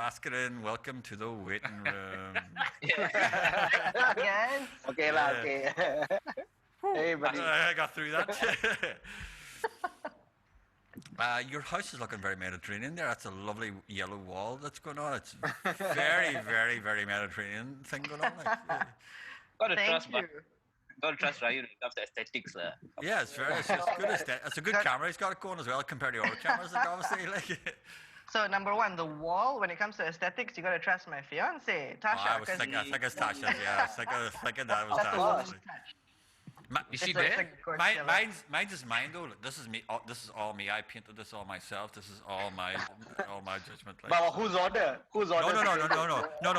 Bhaskaran. Welcome to the waiting room. Guys. Okay lah, okay. Hey, buddy. I got through that. Your house is looking very Mediterranean there. That's a lovely yellow wall that's going on. It's very, very, very Mediterranean thing going on. Got to Thank trust, you. got to trust Ryan when it comes to aesthetics. Yeah, it's good. It's a good camera. He's got it going as well compared to our cameras. Like, obviously, So number one, the wall. When it comes to aesthetics, you gotta trust my fiance, Tasha. I was 'cause thinking it's Tasha. Yeah, I was thinking that was that's the Tasha. woman's touch. Is she It's a there? gorgeous Mine, yellow. mine's is mine though. Like, this is me. This is all me. I painted this all myself. This is all my judgment. Like, But whose order? Whose order? no.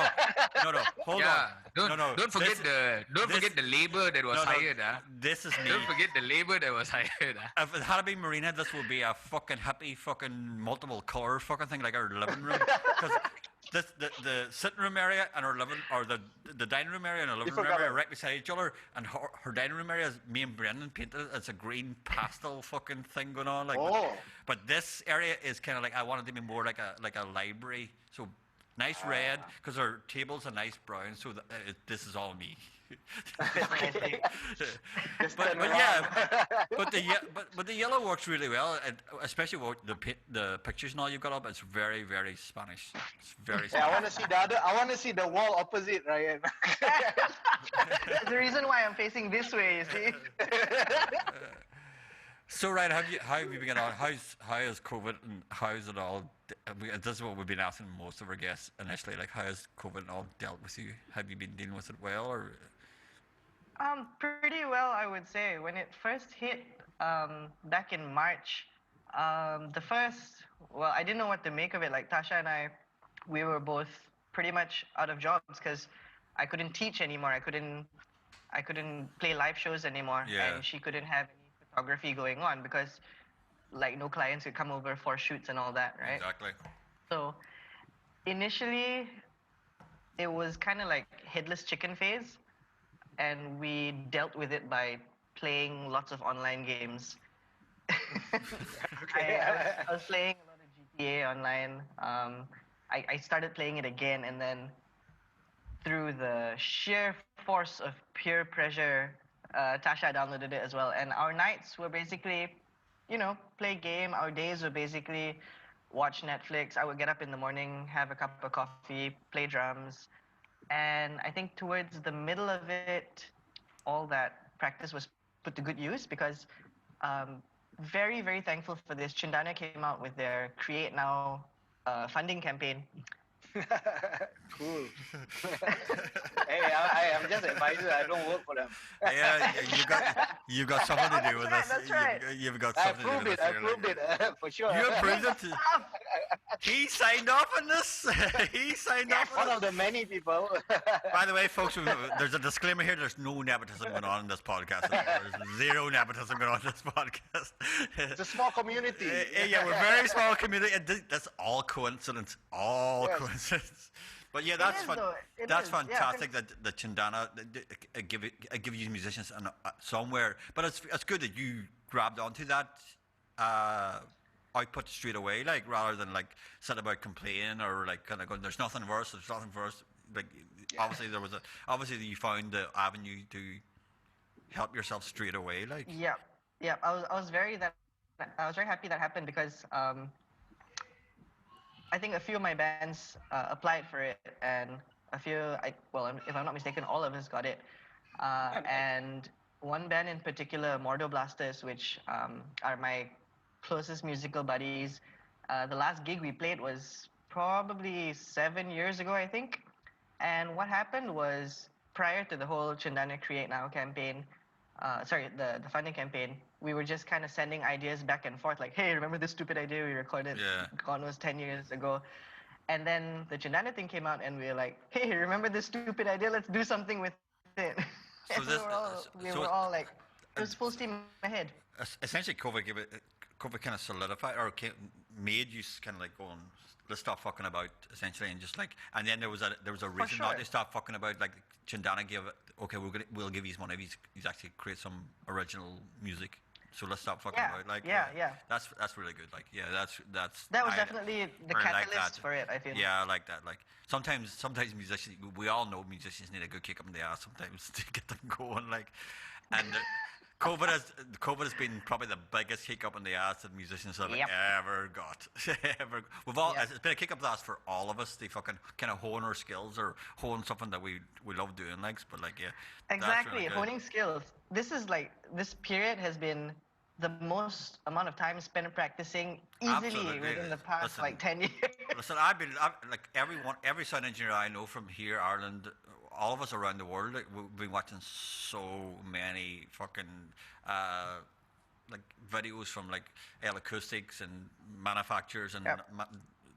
Hold on. Don't forget the labor that was hired. This is me. Don't forget the labor that was hired. If it had been Marina, this would be a fucking hippie, fucking multiple color fucking thing like our living room. Because the sitting room area and our living, or the dining room area and our living room area are right beside each other. And her dining room area is me and Brendan painted it. It's a green pastel fucking thing going on. Like, but this area is kind of like I wanted to be more like a library. So nice red because our table's a nice brown. So this is all me. but the yellow works really well, and especially with the pictures and all you've got up. It's very, very Spanish. It's very Spanish. I want to see the other. I want to see the wall opposite, Ryan. That's the reason why I'm facing this way. You see. So Ryan, how have you been on? How is COVID and how's it all? This is what we've been asking most of our guests initially. Like, how has COVID all dealt with you? Have you been dealing with it well, or? Pretty well, I would say. When it first hit back in March, I didn't know what to make of it. Like Tasha and I, we were both pretty much out of jobs because I couldn't teach anymore. I couldn't play live shows anymore, and she couldn't have any photography going on because, like, no clients could come over for shoots and all that, right? Exactly. So initially, it was kind of like headless chicken phase. And we dealt with it by playing lots of online games. I was playing a lot of GTA online. I started playing it again, and then through the sheer force of peer pressure, Tasha downloaded it as well. And our nights were basically, play game. Our days were basically watch Netflix. I would get up in the morning, have a cup of coffee, play drums. And I think towards the middle of it, all that practice was put to good use because very, very thankful for this. Chindana came out with their Create Now funding campaign. Cool. Hey, I'm just an advisor. I don't work for them. Yeah, you got something to do with this. That's right. You've got I something to do with proved it. this. I proved it for sure. You approved it. He signed off on this. He signed off One on of the many people. By the way, folks, there's a disclaimer here. There's no nepotism going on in this podcast. There's zero nepotism going on in this podcast. It's a small community. Yeah, we're a very small community. That's all coincidence. All coincidence. But yeah, that's fun. That's fantastic that the Chindana give you musicians somewhere. But it's good that you grabbed onto that output straight away, like rather than like sit about complaining or like kind of going, there's nothing worse. Like obviously you found the avenue to help yourself straight away. Like Yeah. I was very happy that happened because I think a few of my bands applied for it, and if I'm not mistaken, all of us got it. And one band in particular, Mordo Blasters, which are my closest musical buddies. The last gig we played was probably 7 years ago, I think. And what happened was, prior to the whole Chindana Create Now campaign, the funding campaign, we were just kind of sending ideas back and forth, like, hey, remember this stupid idea we recorded, God knows, 10 years ago? And then the Chindana thing came out, and we were like, hey, remember this stupid idea? Let's do something with it. So we were all like, it was full steam ahead. Essentially, COVID kind of solidified or made you kind of like going, let's stop fucking about, essentially, and just like, and then there was a reason not to stop fucking about. Like Chindana gave it, okay, we'll give you money. He's actually create some original music. So let's stop fucking Yeah, about. Like, yeah. that's really good. Like, yeah, that's. That was I definitely the really like catalyst that. for it, I feel. Yeah, I like that. Like sometimes musicians, we all know musicians need a good kick up in the ass sometimes to get them going. Like, and COVID has been probably the biggest kick up in the ass that musicians have Yep. ever got. Ever. We've all. Yep. It's been a kick up the ass for all of us. They fucking kind of hone our skills or hone something that we love doing. Like, but like, yeah. that's Exactly, really good. honing skills. This period has been the most amount of time spent practicing easily Absolutely. within the past Listen, like 10 years. Listen, like every sound engineer I know from here, Ireland, all of us around the world, like, we've been watching so many fucking like videos from like acoustics and manufacturers and Yep.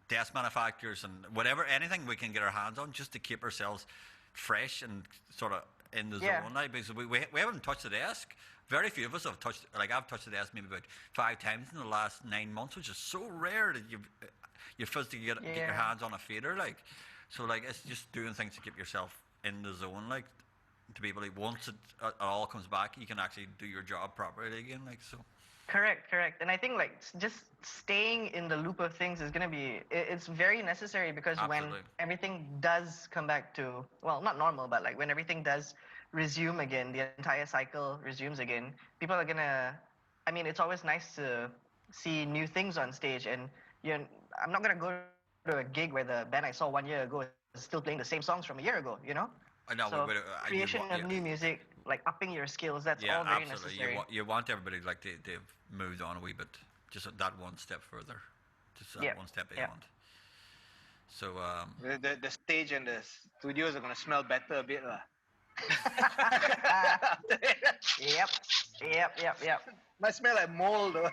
desk manufacturers and whatever, anything we can get our hands on just to keep ourselves fresh and sort of in the Yeah. zone. Like, because we haven't touched the desk. Very few of us have touched. Like I've touched the desk maybe about 5 times in the last 9 months, which is so rare that you physically get your Yeah. hands on a fader. Like, so like it's just doing things to keep yourself in the zone. Like, to be able to once it all comes back, you can actually do your job properly again. Like, so. Correct. And I think like just staying in the loop of things is going to be, it's very necessary because when Absolutely. everything does come back to, well, not normal, but like when everything does resume again, the entire cycle resumes again, people are going to, I mean, it's always nice to see new things on stage. And I'm not going to go to a gig where the band I saw 1 year ago is still playing the same songs from a year ago, you know? I know. So creation yeah. of new music, like upping your skills, that's Yeah, all very absolutely. necessary. You want everybody like they've moved on a wee bit, just that one step further, just that Yep, one step yep. beyond. So The stage and the studios are gonna smell better a bit, lah. Yep. Might smell like mold, though.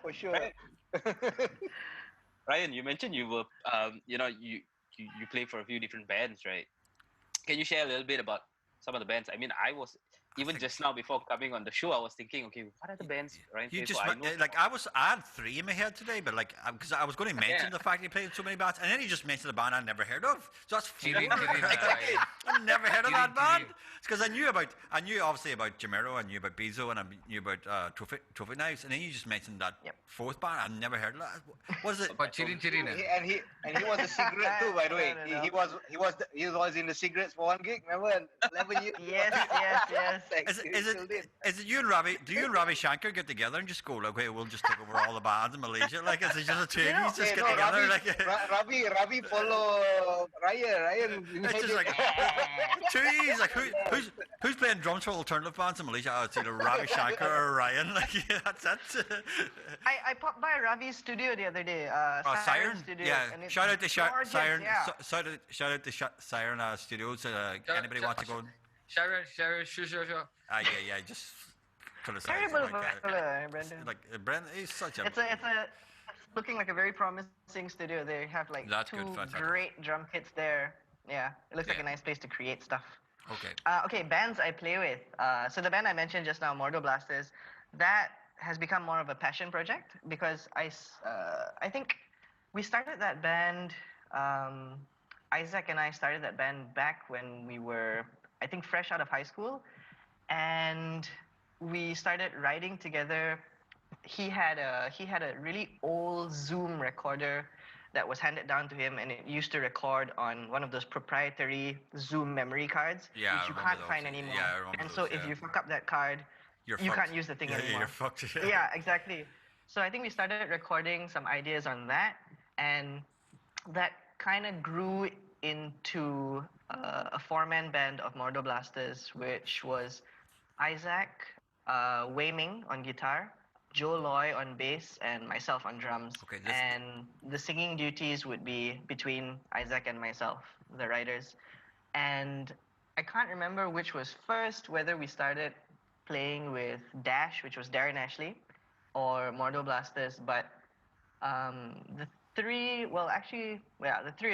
For sure. Right. Ryan, you mentioned you were, you play for a few different bands, right? Can you share a little bit about some of the bands? I mean, just now before coming on the show, I was thinking, okay, what are the bands Ryan you plays just for? I know like I had 3 in my head today, but like because I was going to mention Yeah. the fact he played in so many bands, and then he just mentioned a band I never heard of. So that's 4. Chiri, I've never heard of that Chiri, band. Chiri. It's because I knew obviously about Jamero, I knew about Bezo, and I knew about Trophy Knives, and then you just mentioned that Yep. 4th band. I've never heard of that. What is it? But Chirin Chirina. He was a cigarette too, by the way. No. He was in the cigarettes for 1 gig. Remember, 11 years. Yes. Like, Is he still did. it you and Ravi? Do you and Ravi Shankar get together and just go like, okay, we'll just take over all the bands in Malaysia? Like, is it just a two of you just Hey, get no, together? Like, Ravi follow Ryan. it's just like two E's. Like, who's playing drums for alternative bands in Malaysia? Oh, it's either Ravi Shankar or Ryan. Like, yeah, that's it. I popped by Ravi's studio the other day. Siren, Studio, yeah. and it's Shout out to gorgeous, Siren. yeah. Shout out to Siren Studios. Anybody wants to go? Sharon, sure. Yeah. Just criticize. Terrible fella, Brendan. Like Brendan, he's such a. It's looking like a very promising studio. They have like That's 2 good, fantastic. great drum kits there. Yeah, it looks like Yeah. a nice place to create stuff. Okay. Okay, bands I play with. So the band I mentioned just now, Mordo Blasters, that has become more of a passion project because I think we started that band. Isaac and I started that band back when we were, I think, fresh out of high school, and we started writing together. He had a really old Zoom recorder that was handed down to him, and it used to record on one of those proprietary Zoom memory cards, Yeah, I which you remember can't those. find anymore. Yeah, I remember and those, so if yeah. you fuck up that card, You're you fucked. can't use the thing Yeah, anymore. you're fucked. Yeah, exactly. So I think we started recording some ideas on that, and that kind of grew into a 4-man band of Mordo Blasters, which was Isaac, Wei Ming on guitar, Joe Loy on bass, and myself on drums. Okay, and the singing duties would be between Isaac and myself, the writers. And I can't remember which was first, whether we started playing with Dash, which was Darren Ashley, or Mordo Blasters, but the three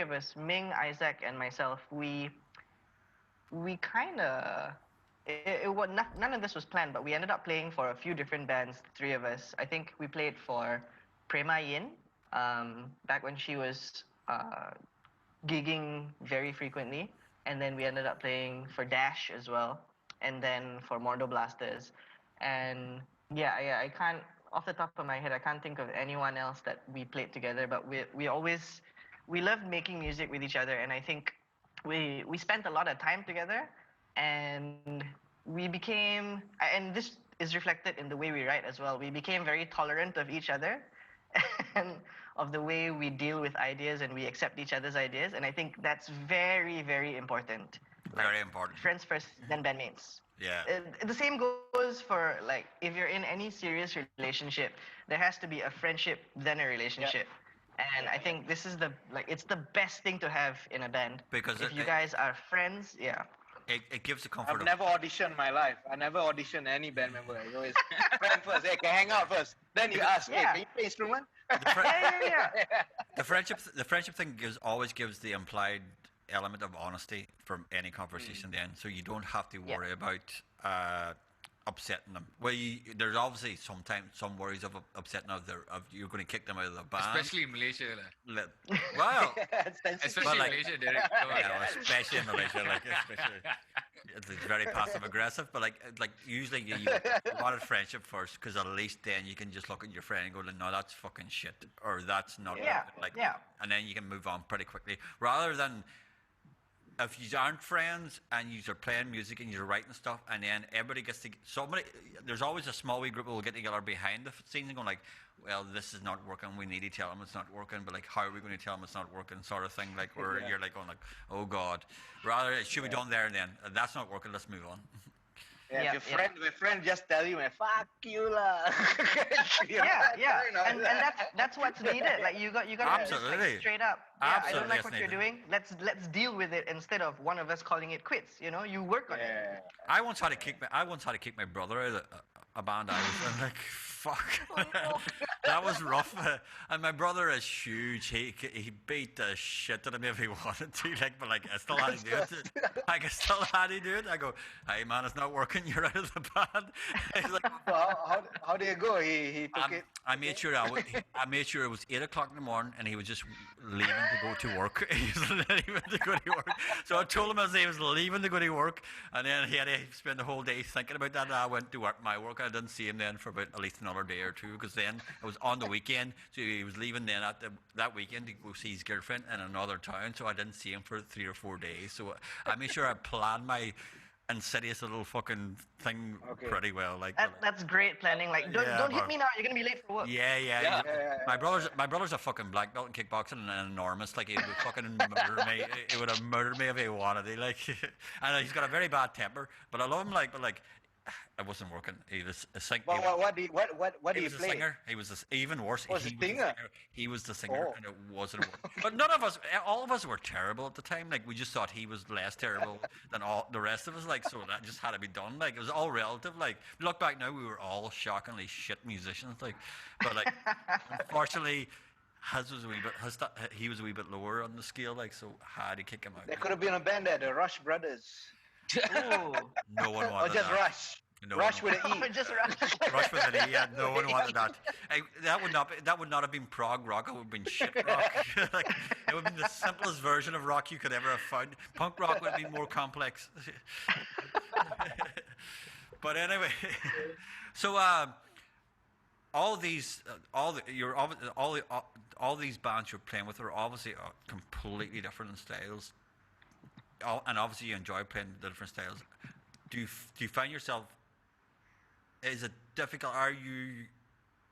of us, Ming, Isaac, and myself, we kind of, none of this was planned, but we ended up playing for a few different bands, the 3 of us. I think we played for Prema Yin, back when she was gigging very frequently, and then we ended up playing for Dash as well. and then for Mordo Blasters. And yeah, I can't, off the top of my head, I can't think of anyone else that we played together. But we loved making music with each other, and I think we spent a lot of time together, and we became, and this is reflected in the way we write as well. We became very tolerant of each other, and of the way we deal with ideas, and we accept each other's ideas. And I think that's very, very important. Very important. Friends first, then bandmates. Yeah. The same goes for, like, if you're in any serious relationship, there has to be a friendship, then a relationship. And I think this is it's the best thing to have in a band. Because if you guys are friends, it gives the comfort I've of never auditioned in my life. I never auditioned any band member. I always friend first. Hey, can I hang out first? Then you ask, hey, Yeah. can you play instrument? yeah. the friendship thing always gives the implied element of honesty from any conversation then, so you don't have to worry about upsetting them. Well, there's obviously sometimes some worries of upsetting of you're going to kick them out of the band. Especially in Malaysia. Well, Especially in like- Malaysia, Derek. Come on. yeah, especially in Malaysia, especially. It's very passive aggressive, but like usually you wanted friendship first, because at least then you can just look at your friend and go, no, that's fucking shit, or that's not and then you can move on pretty quickly, rather than if you aren't friends and you're playing music and you're writing stuff, and then everybody gets to there's always a small wee group who will get together behind the scenes and going like, well, this is not working, we need to tell them it's not working, but like, how are we going to tell them it's not working, sort of thing, like, where you're like going like, oh god, rather it should be done there and then, that's not working, let's move on. Yeah, if your friend just tell you, man, fuck you lah. And that's what's needed. Like you got to just, like, straight up. Yeah, I don't like what you're doing. Let's deal with it instead of one of us calling it quits. You work on it. I once had to kick my brother out of a band I was in, like, fuck. That was rough. And my brother is huge. He beat the shit out of me if he wanted to, like, but like I still had to do it. I go, hey man, it's not working, you're out of the band. He's like, well, how did it go? He took it. I made sure it was 8 o'clock in the morning, and he was just leaving to go to work. He was leaving to go to work. So I told him as he was leaving to go to work, and then he had to spend the whole day thinking about that. And I went to my work. I didn't see him then for about at least another day or two, because then it was on the weekend. So he was leaving then that weekend to go see his girlfriend in another town. So I didn't see him for 3 or 4 days. So I made sure I planned my insidious little fucking thing pretty well. Like that's great planning. Like, don't hit me now, you're gonna be late for work. Yeah. My brother's a fucking black belt in kickboxing and enormous. Like, he would fucking murder me. He would have murdered me if he wanted to. Like, and he's got a very bad temper, but I love him. Like, but like, it wasn't working. He was a singer. What do you play? Singer. He was even worse. Was a singer? He was the singer, and it wasn't working. But all of us were terrible at the time. Like, we just thought he was less terrible than all the rest of us. Like, so that just had to be done. Like, it was all relative. Like, look back now, we were all shockingly shit musicians. Like, but like, unfortunately, he was a wee bit lower on the scale. Like, so had to kick him out. There could have been a band there, the Rush Brothers. Ooh. No one wanted Or just that. Rush. No Rush one with an E. Just rush. Rush with an E, yeah, no one wanted that. Hey, that would not have been prog rock. It would have been shit rock. Like, it would have been the simplest version of rock you could ever have found. Punk rock would have been more complex. But anyway, so all these bands you're playing with are obviously completely different in styles. And obviously you enjoy playing the different styles. Do you find yourself? Is it difficult? Do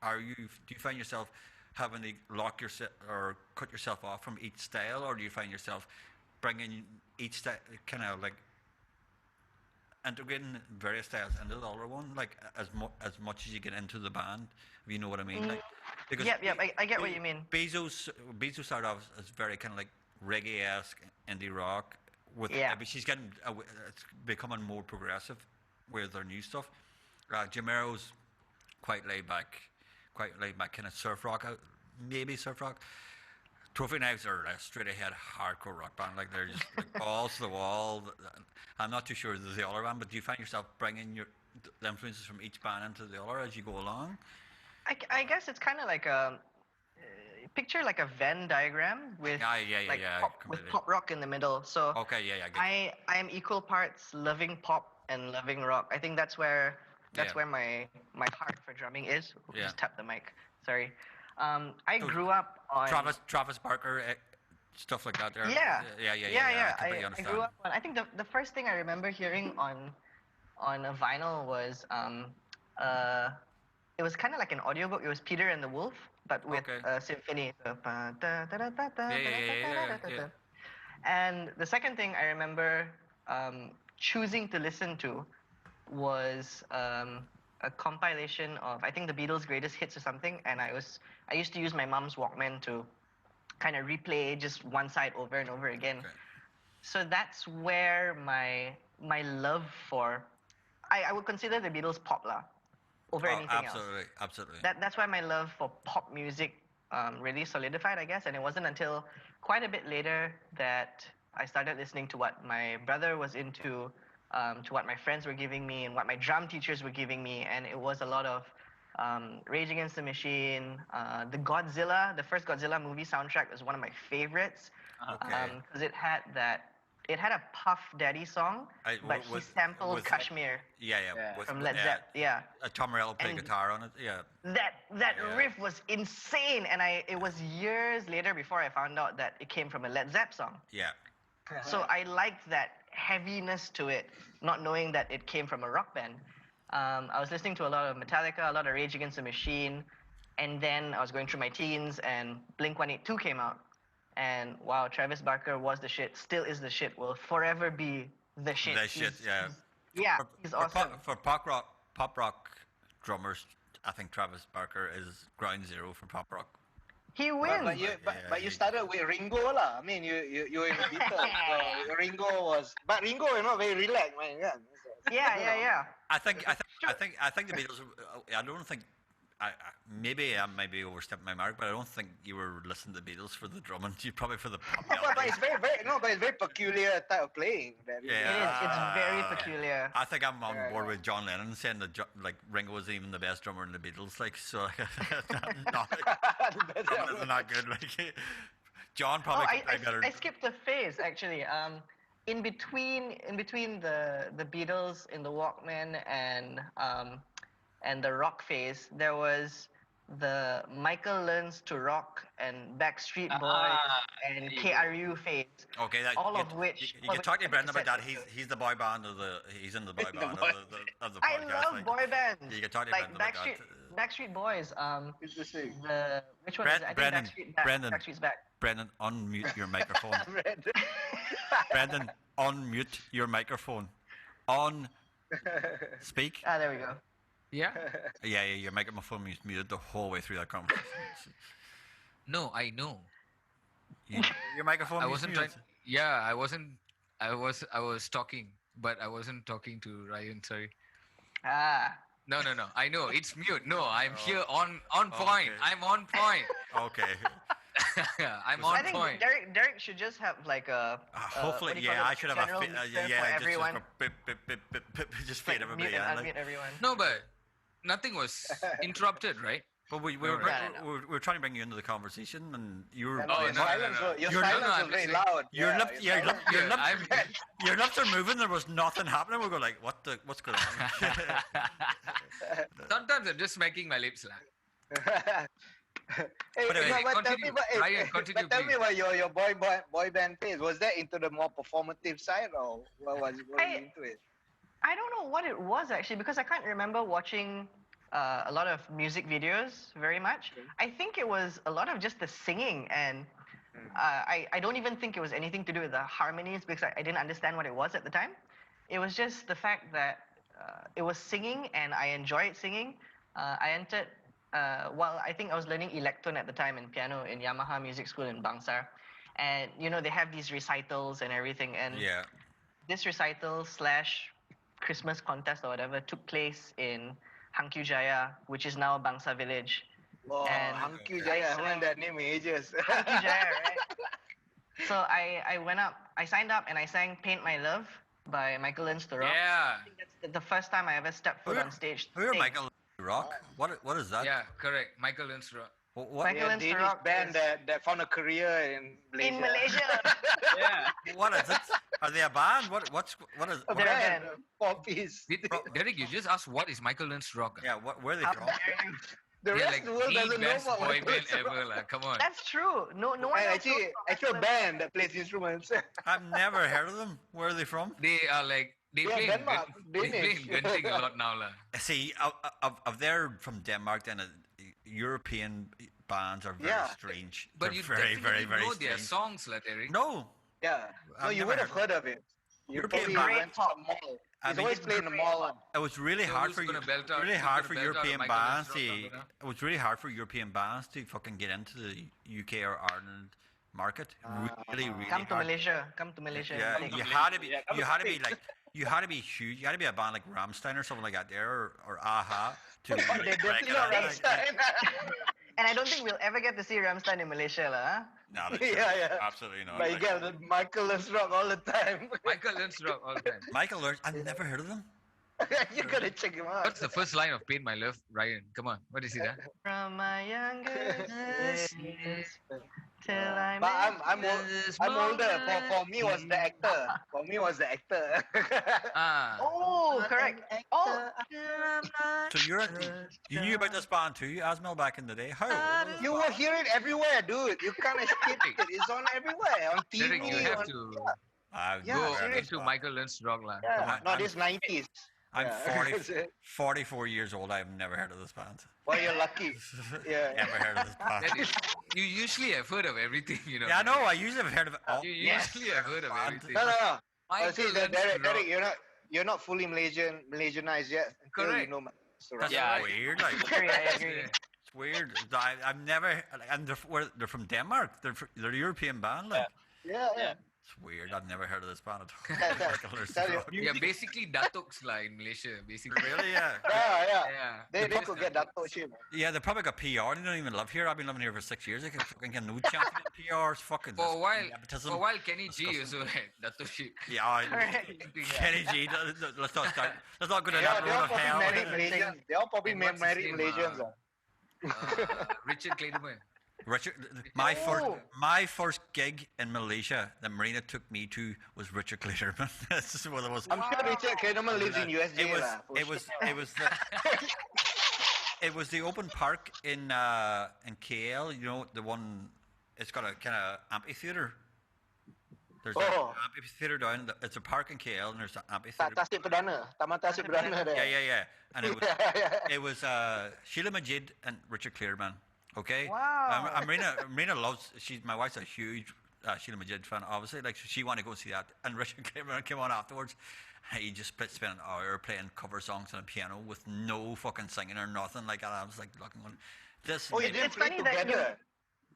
you find yourself having to lock yourself or cut yourself off from each style, or do you find yourself bringing each style, kind of like integrating various styles into the other one, like as much as you get into the band, if you know what I mean? Like, because Yep. I get what you mean. Bezo started off as very kind of like reggae-esque indie rock. But she's getting, it's becoming more progressive with her new stuff. Jamero's quite laid back, kind of surf rock, maybe surf rock. Trophy Knives are a straight ahead hardcore rock band, like they're just like balls to the wall. I'm not too sure there's the other band, but do you find yourself bringing the influences from each band into the other as you go along? I guess it's kind of like a picture like a Venn diagram with with pop rock in the middle. So okay, I am equal parts loving pop and loving rock. I think that's where Yeah. my heart for drumming is. Oops, Yeah. Just tap the mic. Sorry. I So grew up on Travis Barker, stuff like that. There. Yeah. I completely I understand. grew up on. I think the first thing I remember hearing on a vinyl was it was kind of like an audiobook. It was Peter and the Wolf, but with Okay. a symphony. So, Yeah. And the second thing I remember choosing to listen to was a compilation of I think the Beatles' greatest hits or something, and I used to use my mom's Walkman to kind of replay just one side over and over again. Okay. So that's where my love for I would consider the Beatles pop lah over anything else. Absolutely. That's why my love for pop music really solidified, I guess. And it wasn't until quite a bit later that I started listening to what my brother was into, to what my friends were giving me, and what my drum teachers were giving me. And it was a lot of Rage Against the Machine, the first Godzilla movie soundtrack was one of my favorites Okay. because it had a Puff Daddy song, but he sampled Kashmir Yeah. from Led Zeppelin. Yeah. Tom Morello played And guitar on it. Yeah. That Yeah. riff was insane, and it was years later before I found out that it came from a Led Zepp song. Yeah. So I liked that heaviness to it, not knowing that it came from a rock band. I was listening to a lot of Metallica, a lot of Rage Against the Machine, and then I was going through my teens, and Blink-182 came out. And wow, Travis Barker was the shit, still is the shit, will forever be the shit. The shit, yeah. Yeah, he's awesome. For pop rock drummers, I think Travis Barker is ground zero for pop rock. He wins. But you started with Ringo lah. I mean, you were in the Beatles. So Ringo was, but Ringo, very relaxed, man. Yeah. I think the Beatles. I don't think. Maybe I might be overstepping my mark, but I don't think you were listening to the Beatles for the drumming. You probably for the pop But it's very peculiar type of playing. That It is. It's very peculiar. I think I'm on board Yeah. with John Lennon saying that Ringo was even the best drummer in the Beatles. Like so, not good. Like John probably could play better. I skipped a phase actually. In between the Beatles in the Walkman and the rock phase, there was the Michael Learns to Rock and Backstreet Boys and KRU phase. Okay, all of which you can talk to Brendan about that. He's the boy band he's in the boy band of the I podcast. love boy bands. You can talk to like Brendan about Backstreet Boys. Which one is it? I think Brendan, Backstreet's back. Brendan, unmute your microphone. Brendan, unmute your microphone. Speak. There we go. Yeah? Yeah, your microphone is muted the whole way through that conversation. No, I know. Your microphone I is wasn't muted. trying. Yeah, I wasn't. I was talking, but I wasn't talking to Ryan. Sorry. No. I know it's mute. No, I'm here on point. Okay. I'm on point. Okay. I'm I on think point. Derek should just have like a Hopefully, what do you call yeah, it? I should have General a mixer yeah, for just everyone. just fade Like, everybody mute and out. unmute everyone. No, but nothing was interrupted, right? But we No, were, no. we were trying to bring you into the conversation, and you were. Oh, your no. silence You're silence not- was very loud. Your Yeah, lips, your silence- your lips are moving. There was nothing happening. We go like, what's going on? Sometimes I'm just smacking my lips. Hey, But anyway, but tell me continue. about, Ryan, continue, but tell me please. about your boy band phase. Was that into the more performative side, or what was you into it? I don't know what it was actually because I can't remember watching a lot of music videos very much. Okay. I think it was a lot of just the singing, and I don't even think it was anything to do with the harmonies because I didn't understand what it was at the time. It was just the fact that it was singing and I enjoyed singing. I entered, I think I was learning electron at the time in piano in Yamaha Music School in Bangsar. And, they have these recitals and everything. And Yeah. this recital / Christmas contest or whatever took place in Hangkyu Jaya, which is now Bangsa Village. Oh, And Hangkyu Jaya, I haven't that name in ages. Hangkyu Jaya, right? So I went up, I signed up and I sang Paint My Love by Michael Learns to Rock. Yeah. I think that's the first time I ever stepped foot on stage. Who are Michael Rock? What is that? Yeah, correct. Michael Learns to Rock. What? Michael Yeah, and Danish Rock band is- that found a career in Malaysia. in Malaysia. Yeah. What is it? Are they a band? What is? Oh, What, they're a Band, band. 4-piece. Derek, you just asked what is Michael Learns Rock? yeah. Where are they How from? dare you? The They're rest like of the world the doesn't know best about boy Michael band Learns ever, Rock. Come on. That's true. No one And else actually, knows about actual Michael and band that plays instruments. I've never heard of them. Where are they from? They are like they Yeah, play in Denmark, they play Danish. in Genting a lot now, lah. See, of they're from Denmark, then European bands are very Yeah. strange. But They're you very, very, definitely very know their strange. songs, lah, Derek. No, Yeah. No, I've you never would have heard heard of it. You European probably band. went to the mall. I He's mean, always playing the mall. it was really So hard who's for gonna belt out- really who's hard gonna for belt out a European Michael bands Learns to. Rock number now? It was really hard for European bands to fucking get into the UK or Ireland market. Really, really Come to hard. Malaysia. Come to Malaysia. Yeah, and you take- had to be. Yeah, come You to had to be States. like. You had to be huge. You had to be a band like Rammstein or something like that there, or Aha. To They're break definitely it not out. Like, Rammstein. And I don't think we'll ever get to see Rammstein in Malaysia, lah. no, Yeah. absolutely not. But you Like, get the Michael Learns Rock all the time. Michael Learns Rock all the time. Michael Learns. I've never heard of them. You gotta check him out. What's the first line of Pain My Love, Ryan? Come on, what is it? Huh? From my youngest days till I But met I'm older. For me was the actor. For me was the actor. Ah, Oh, correct. Oh, So you knew about this band too, Asmel, back in the day. How? You will hear it everywhere, dude. You can't escape it. It's on everywhere. On TV. Derek, you have on- to Yeah, go seriously. into Michael Learns Rock, lah. Yeah, Come on, not I'm- this 90s. I'm Yeah. 44 years old. I've never heard of this band. Well, you're lucky. Yeah. Never heard of this band. That is, you usually have heard of everything, you know. Yeah, I know. I usually have heard of it all. You Yes. usually have heard of everything. No. Michael See, Learns Derek, Rock. you're not fully Malaysianized yet. Until Correct. You know Mr. That's Yeah. weird. Like, agree, I agree. it's weird. I've never. And they're from Denmark. They're a European band. Like, Yeah. it's weird. I've never heard of this band at all. Yeah. Michael Learns Tell you. Rock. Yeah, basically Datoks lah in Malaysia, basically. Really? Yeah. Yeah. Yeah. They The could best get that Datoks. shit. Yeah, they probably got PR. They don't even live here. I've been living here for 6 years. They can fucking get no chance to get PR. It's fucking For a while, nepotism. for a while, Kenny G also had Dato shit. Yeah, Correct. Kenny G. Let's not start. Let's not go to They that all road of probably hell. married Malaysians. They all probably And what's his married name, Malaysians. Richard Clayderman. Richard, Oh. my first gig in Malaysia that Marina took me to was Richard Clayderman. This is what it was. I'm sure Richard Kahneman lives in USJ. It was lah, for it was sure. it was the it was the open park in KL. You know, the one. It's got a kind of amphitheater. There's Oh. an amphitheater down. It's a park in KL, and there's an amphitheater. Tasik Perdana. Taman Tasik Perdana there. Yeah. And it was Yeah. it was Sheila Majid and Richard Clearman. Okay. Wow. Marina loves. My wife's a huge Sheila Majid fan. Obviously, like she wanted to go see that. And Richard Clearman came on afterwards. He just spent an hour playing cover songs on a piano with no fucking singing or nothing like that. I was like looking on this. Oh, you maybe- didn't It's play funny that you- together.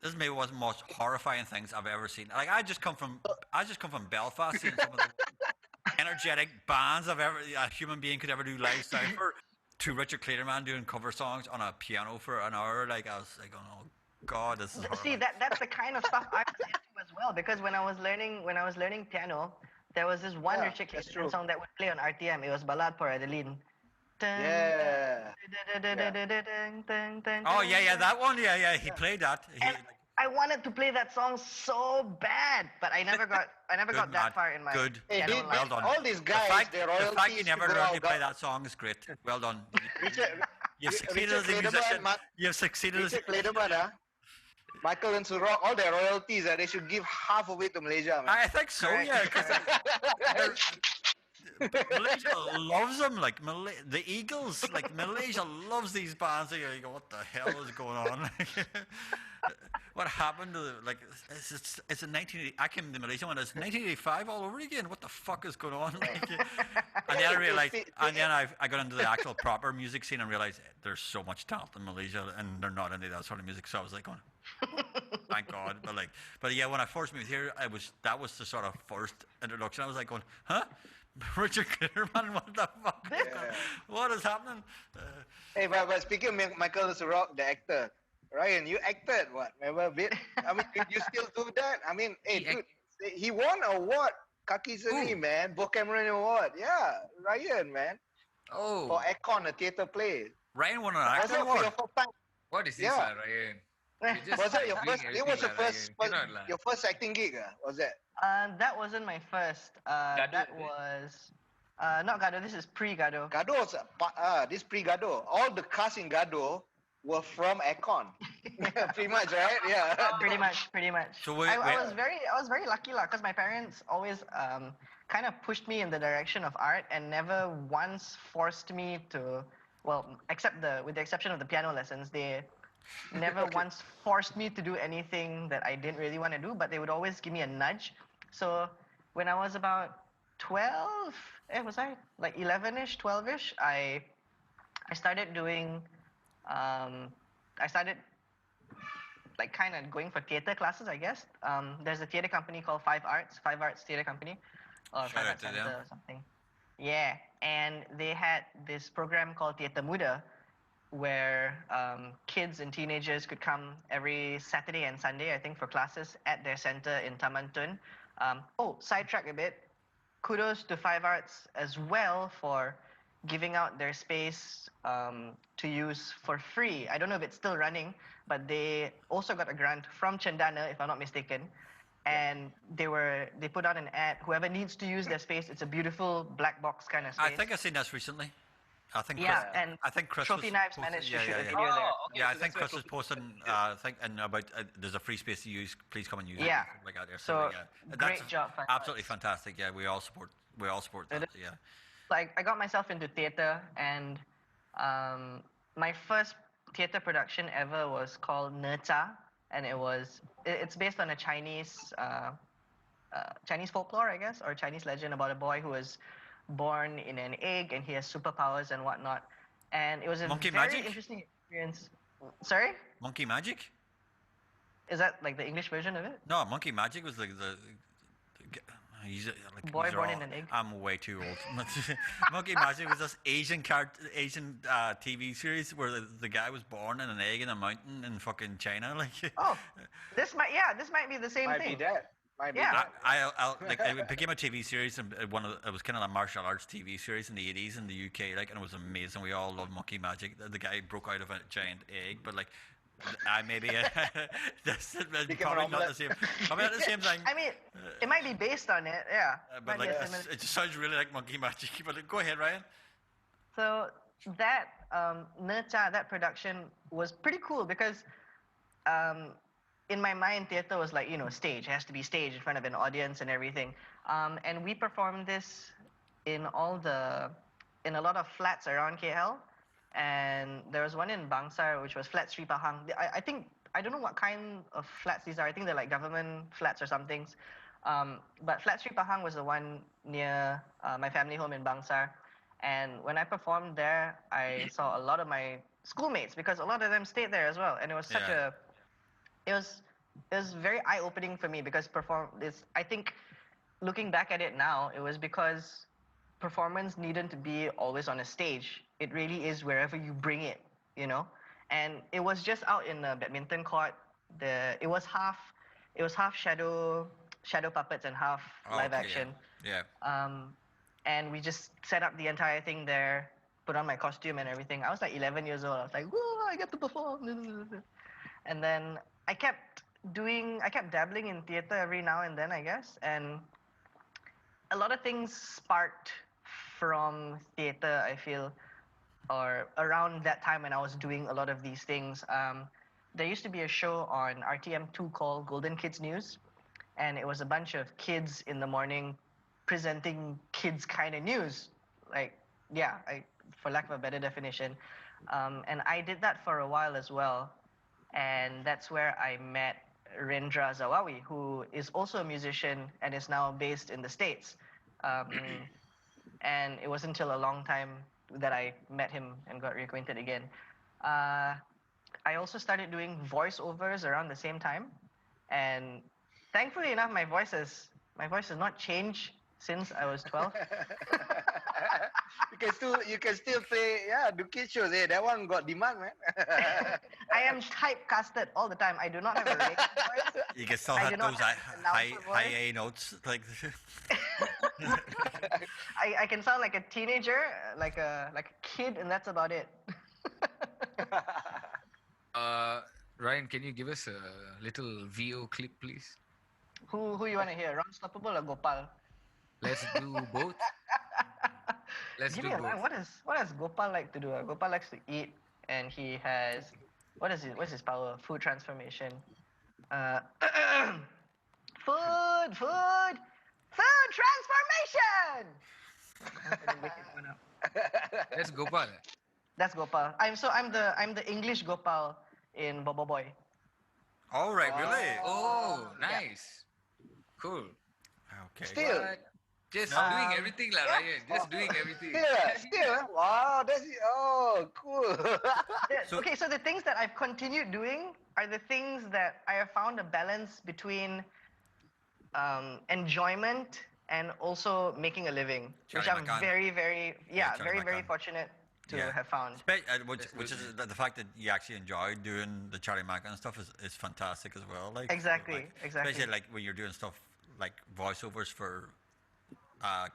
This maybe was the most horrifying things I've ever seen. Like I just come from Belfast, seeing some of the energetic bands a human being could ever do live sound for. To Richard Clayderman doing cover songs on a piano for an hour. Like I was like, oh God, this is See, horrible. that's the kind of stuff I was into as well. Because when I was learning piano, there was this one Yeah, Richard that's Clayderman true. song that would play on RTM. It was Ballad for Adeline. Yeah. Oh yeah, that one. Yeah. He played that. And I wanted to play that song so bad, but I never got Good, that man. far in my Good. Hey, piano dude, life. Well done. all these guys, their the royalties. fact you never to go learned to out, play got- that song is great. Well done. Richard, You've succeeded as a Clayderman, musician. Ma- You've succeeded as Richard Clayderman, Michael and Surrock, all their royalties, they should give half of it to Malaysia, man. I think so, yeah. 'Cause Malaysia loves them, like the Eagles. Like Malaysia loves these bands. You go, what the hell is going on? What happened to it's in 1980? I came to Malaysia when it's 1985 all over again. What the fuck is going on? And then I realized, and then I got into the actual proper music scene and realized there's so much talent in Malaysia, and they're not into that sort of music. So I was like, going, thank God. But yeah, when I first moved here, that was the sort of first introduction. I was like going, huh? Richard Clearman, what the fuck? Yeah. What is happening? Hey, but speaking of Michael Surrock, the actor, Ryan, you acted what? Remember a bit? I mean, you still do that? I mean, hey, He dude, he won an award. Kaki Seni, man. Bo Cameron Award. Yeah, Ryan, man. Oh, For Econ, a theatre play. Ryan won an Was actor it award. 3 or 4 times? what is this, Yeah. Ryan? You're just Was that your doing first? It was everything, your first acting gig, was that? That wasn't my first. Gado, That is it? was not Gado. This is pre-Gado. Gado was this pre-Gado. All the cast in Gado were from Aircon. Pretty much, right? Yeah. Pretty much. So I was very lucky lah, because my parents always kind of pushed me in the direction of art and never once forced me to. Well, with the exception of the piano lessons, they never once forced me to do anything that I didn't really want to do, but they would always give me a nudge. So when I was about 12, was I like 11ish, 12ish? I started doing. I started like kind of going for theater classes, I guess. There's a theater company called Five Arts Theater Company, or Shout Five out Arts to Center them. or something. Yeah, and they had this program called Theater Muda, where kids and teenagers could come every Saturday and Sunday, I think, for classes at their center in Taman Tun. Sidetrack a bit. Kudos to Five Arts as well for giving out their space to use for free. I don't know if it's still running, but they also got a grant from Chendana, if I'm not mistaken. And they put out an ad. Whoever needs to use their space, it's a beautiful black box kind of space. I think I've seen this recently. I think Chris Trophy was Knives posted- managed to yeah, shoot yeah, a yeah. video there. Okay, Yeah, I so think that's Chris where was Trophy posting. I think and about there's a free space to use. Please come and use Yeah. it. Like that there. So, yeah, great job, Five Absolutely Arts. fantastic. Yeah, we all support that. It Yeah. Like I got myself into theater, and my first theater production ever was called Neta, and it's based on a Chinese folklore, I guess, or Chinese legend about a boy who was born in an egg and he has superpowers and whatnot. And it was a Monkey very magic? interesting experience. Sorry, Monkey Magic? is that like the English version of it? No, Monkey Magic was the he's like Boy these are born all- in an egg. I'm way too old. Monkey Magic was this Asian TV series where the guy was born in an egg in a mountain in fucking China. Like Oh, this might be the same Might thing. be that. Might be Yeah. that. I'll like it became a TV series and it was kind of a martial arts TV series in the 80s in the UK, like, and it was amazing. We all loved Monkey Magic. The guy broke out of a giant egg, but like I maybe that's Became probably an not the omelette. same. I mean, at the same time, I mean, it might be based on it, yeah. but Might be like a similar- it just sounds really like Monkey Magic. But go ahead, Ryan. So that Neta, that production was pretty cool because in my mind, theater was like, stage. It has to be staged in front of an audience and everything. And we performed this in a lot of flats around KL. And there was one in Bangsar, which was Flat Sri Pahang. I don't know what kind of flats these are. I think they're like government flats or something. But Flat Sri Pahang was the one near my family home in Bangsar. And when I performed there, I saw a lot of my schoolmates because a lot of them stayed there as well. And it was it was very eye-opening for me because I think looking back at it now, it was because performance needn't to be always on a stage. It really is wherever you bring it, And it was just out in a badminton court. It was half shadow puppets and half live Okay, action. Yeah. And we just set up the entire thing there, put on my costume and everything. I was like 11 years old. I was like, whoa, I get to perform. And then I kept dabbling in theater every now and then, I guess. And a lot of things sparked from theater, I feel, or around that time when I was doing a lot of these things. There used to be a show on RTM2 called Golden Kids News. And it was a bunch of kids in the morning presenting kids kind of news. Like, for lack of a better definition. And I did that for a while as well. And that's where I met Rendra Zawawi, who is also a musician and is now based in the States. And it wasn't until a long time that I met him and got reacquainted again. I also started doing voiceovers around the same time. And thankfully enough, my voice has not changed since I was 12. You can still play, do kid shows. Hey, that one got demand, man. I am typecasted all the time. I do not have a radio voice. You can still I have do not those have an announcer high voice. A notes, like. I can sound like a teenager, like a kid, and that's about it. Ryan, can you give us a little VO clip, please? Who you want to hear? Unstoppable or Gopal? Let's do both. Let's Give do me a both. line. What does Gopal like to do? Gopal likes to eat, and he has what's his power? Food transformation. Uh, food transformation. Let's Gopal. That's Gopal. I'm the English Gopal in Bobo Boy. All right, really? Oh, nice. Cool. Okay. Still. What? Just No. doing everything, lah, Ryan. Just doing everything. Still. Wow, that's cool. Okay, so the things that I've continued doing are the things that I have found a balance between enjoyment and also making a living, which Charlie I'm McCann. very, very, Charlie very McCann. fortunate to Yeah. have found. Which That's is good, the fact that you actually enjoy doing the Charlie Mack and stuff is fantastic as well. Like Exactly, exactly. Especially like when you're doing stuff like voiceovers for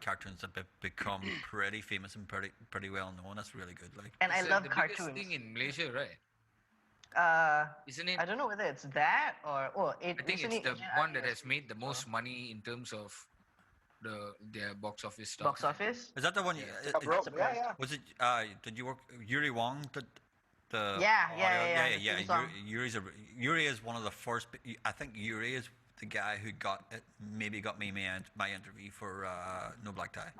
cartoons that become pretty famous and pretty well known. That's really good. Like And I It's love the cartoons. biggest thing in Malaysia, right? Isn't it? I don't know whether it's that or it. I think it's recently the Asian one that Anime has made the most money in terms of their box office stuff. box office. is that the one? Yeah, bro. Yeah. Was it? Did you work Yuri Wong? The Yeah, audio- the theme Yuri is one of the first. I think Yuri is the guy who got me my interview for No Black Tie.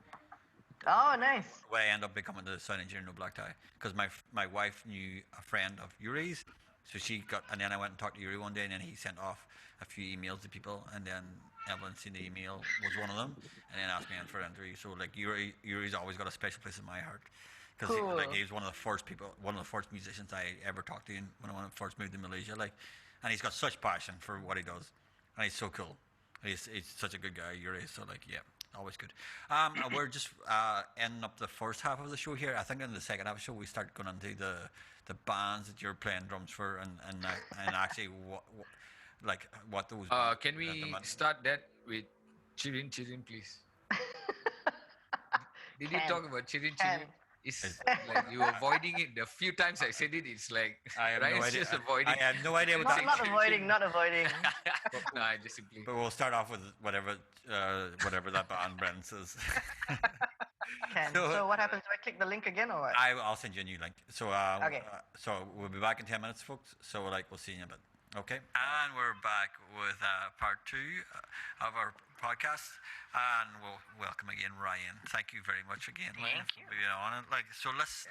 Oh, nice. Where I end up becoming the sound engineer in No Black Tie because my wife knew a friend of Yuri's, so and then I went and talked to Yuri one day, and then he sent off a few emails to people, and then Evelyn seen the email, was one of them, and then asked me in for an interview. So like Yuri's always got a special place in my heart because Cool. he was one of the first musicians I ever talked to when I first moved to Malaysia. Like, and he's got such passion for what he does, and he's so cool. He's such a good guy, Yuri. So like, yeah. Always good. We're just ending up the first half of the show here. I think in the second half of the show we start going into the bands that you're playing drums for and actually what those. Can we start that with Chirin Chirin, please? Did you talk about Chirin Chirin? It's like you avoiding it. The few times I said it, it's like I have Ryan's no idea. just avoiding. I have no idea what that. Not avoiding, not avoiding. No, I just simply. But we'll start off with whatever that band Brendan says. Ken. So what happens? Do I click the link again or what? I'll send you a new link. So Okay. So we'll be back in 10 minutes, folks. So we'll see you in a bit. Okay. And we're back with part 2 of our podcast, and we'll welcome again Ryan. Thank you very much again, Ryan, for being on it. Like, so let's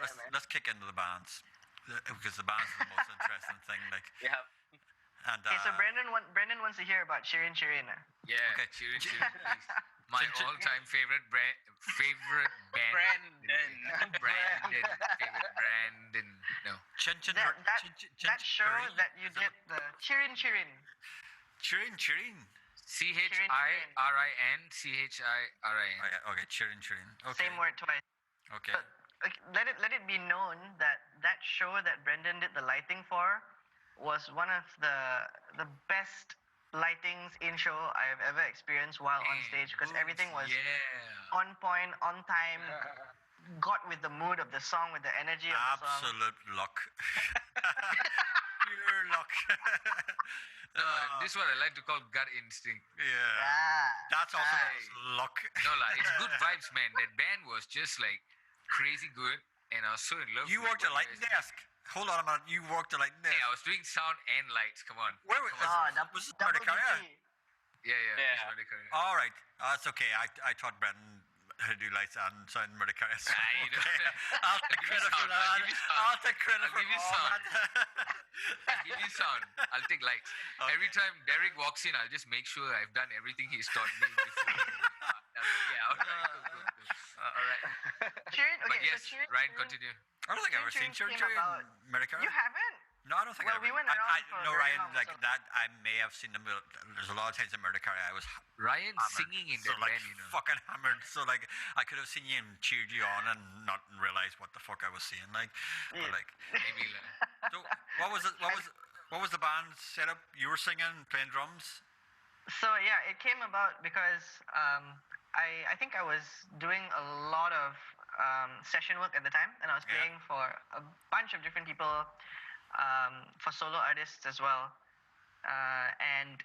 kick into the bands because the bands is the most interesting thing. Like, Yeah. and Okay, so Brendan wants to hear about Shirin Shirin. Yeah, Okay. Chirin Chirin, please. My all-time favorite band. Brandon. Favorite Brandon. No. That show that you did, the Chirin Chirin. Chirin. CHIRIN. Oh, yeah, okay, Chirin. Okay. Same word twice. Okay. But let it be known that show that Brendan did the lighting for was one of the best lightings in show I have ever experienced while on stage because everything was on point, on time, got with the mood of the song, with the energy of the song. Absolute luck. Pure luck. No, this is what I like to call gut instinct. Yeah. That's also luck. No, it's good vibes, man. That band was just like crazy good, and I was so in love. You with worked a what lighting you guys desk. Hold on a minute. You worked a lighting did. desk. Yeah, I was doing sound and lights. Come on. Where was was this double Mordecai? DT. Yeah. Yeah. It's really correct. All right. That's okay. I taught Brendan how to do lights and sound Mordecai. So You know. I'll take credit for that. I'll give you sound. I'll take credit I'll for give you all sound. that. I'll give you sound. I'll take lights. Okay. Every time Derek walks in, I'll just make sure I've done everything he's taught me before. Yeah, all right. Good. All right. Shirin, But okay, yes, so Shirin, Ryan, continue. I don't think I've ever seen Shirin Cherry came about- Mordecai. You haven't? No, I don't think Well, I ever. we went around for a no, very Ryan, long like so- that, I may have seen them. But there's a lot of times in Murder I was Ryan hammered. singing in so that like band, you know. fucking hammered. So like I could have seen you and cheered you on and not realize what the fuck I was seeing. Like, or like. Maybe. So what was it? What was the band setup? You were singing, playing drums. So yeah, it came about because I think I was doing a lot of session work at the time, and I was Yeah. playing for a bunch of different people for solo artists as well. And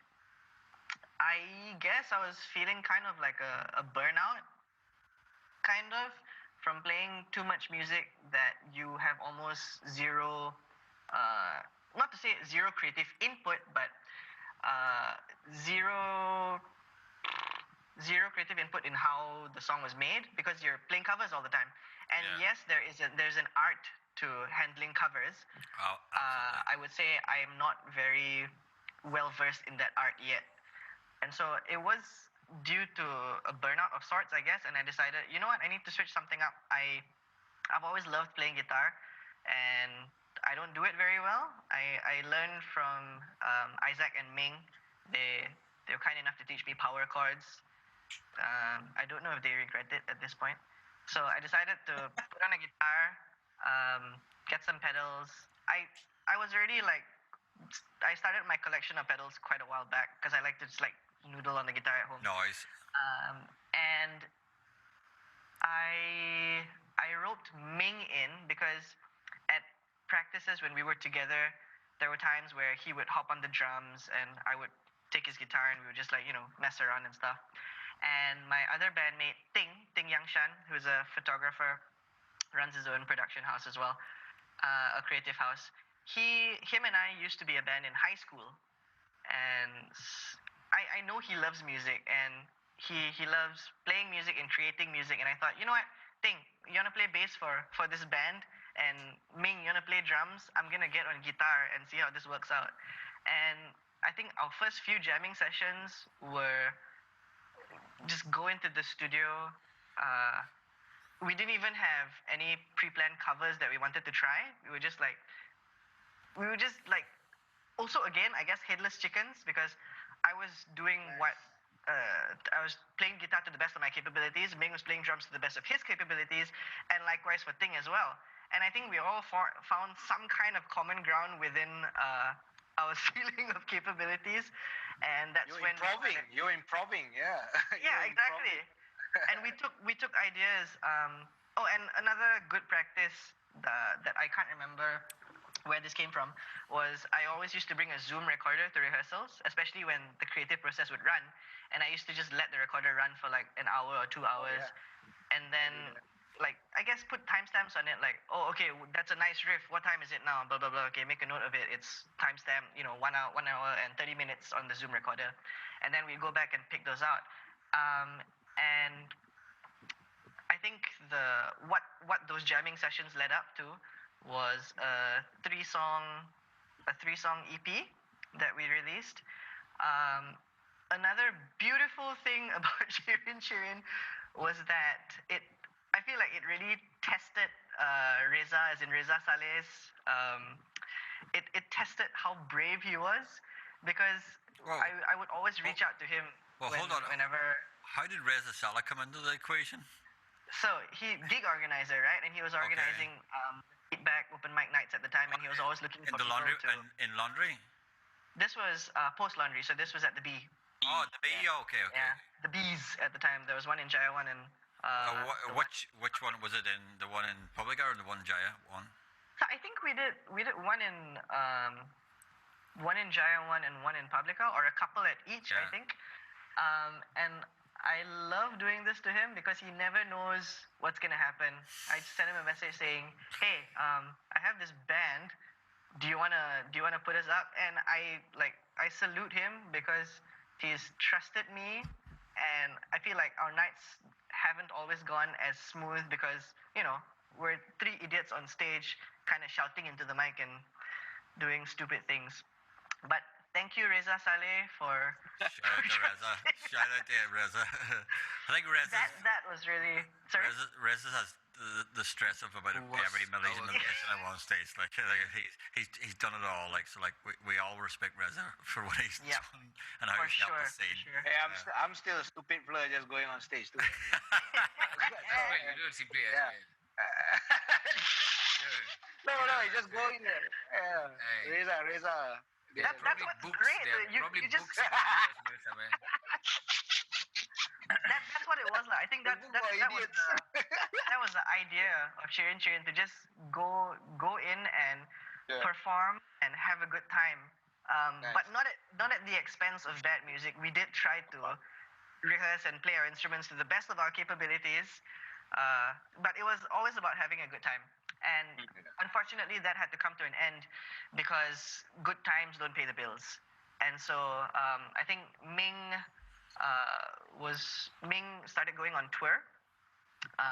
I guess I was feeling kind of like a burnout, kind of, from playing too much music that you have almost zero, not to say zero creative input, but zero zero creative input in how the song was made because you're playing covers all the time. And yes, there's an art to handling covers. Oh, absolutely. I would say I'm not very well versed in that art yet. And so it was due to a burnout of sorts, I guess, and I decided, you know what, I need to switch something up. I've always loved playing guitar, and I don't do it very well. I learned from Isaac and Ming. They were kind enough to teach me power chords. I don't know if they regret it at this point. So I decided to put on a guitar, get some pedals. I was already like, I started my collection of pedals quite a while back because I like to just like noodle on the guitar at home. Noise. And I roped Ming in because at practices when we were together, there were times where he would hop on the drums and I would take his guitar and we would just like, mess around and stuff. And my other bandmate, Ting Yangshan, who's a photographer, runs his own production house as well, a creative house. Him and I used to be a band in high school. And I know he loves music and he loves playing music and creating music. And I thought, you know what, Ting, you want to play bass for this band? And Ming, you want to play drums? I'm going to get on guitar and see how this works out. And I think our first few jamming sessions were just go into the studio. We didn't even have any pre-planned covers that we wanted to try. We were just like, also again, I guess headless chickens because I was doing what I was playing guitar to the best of my capabilities. Ming was playing drums to the best of his capabilities, and likewise for Ting as well. And I think we all found some kind of common ground within our ceiling of capabilities, and that's You're when improving. You're improving, yeah. yeah, exactly. And we took ideas. And another good practice that I can't remember where this came from was I always used to bring a Zoom recorder to rehearsals, especially when the creative process would run, and I used to just let the recorder run for like an hour or 2 hours, and then like I guess put timestamps on it, like, oh, okay, that's a nice riff. What time is it now? Blah blah blah. Okay, make a note of it. It's timestamp, 1 hour and 30 minutes on the Zoom recorder, and then we go back and pick those out. And I think what those jamming sessions led up to was a three-song EP that we released. Another beautiful thing about Shirin was that I feel like it really tested Reza, as in Reza Saleh's. It tested how brave he was because Whoa. I would always reach out to him Hold on. whenever. How did Reza Saleh come into the equation? So he gig organizer, right? And he was organizing feedback open mic nights at the time, and he was always looking In for the people laundry. to. In laundry. This was post laundry, so this was at the B. Oh, the B. Yeah. Okay. Yeah, the B's at the time. There was one in Jaya one and. Which one was it in? The one in Publica or the one in Jaya one? So I think we did one in Jaya one and one in Publica, or a couple at each, I think. And I love doing this to him because he never knows what's gonna happen. I just sent him a message saying, "Hey, I have this band. Do you wanna put us up?" And I salute him because he's trusted me, and I feel like our nights haven't always gone as smooth because we're three idiots on stage, kind of shouting into the mic and doing stupid things. But thank you, Reza Saleh, for. Shout out to Reza. Shout out to Reza. I think Reza. That was really. Sorry. Reza has the stress of about every Malaysian musician on stage. Like he's done it all. We all respect Reza for what he's done and how he's helped the scene. Sure. Hey, I'm still a stupid blur just going on stage too. You don't simply No, he's just going there. Yeah. Hey. Reza. That's what's great. You just. books about you somewhere. That's what it was like. I think that was the idea of Shirin to just go in and Yeah. perform and have a good time. Nice. But not at the expense of bad music. We did try to rehearse and play our instruments to the best of our capabilities, but it was always about having a good time. And unfortunately, that had to come to an end because good times don't pay the bills. And so I think Ming started going on tour,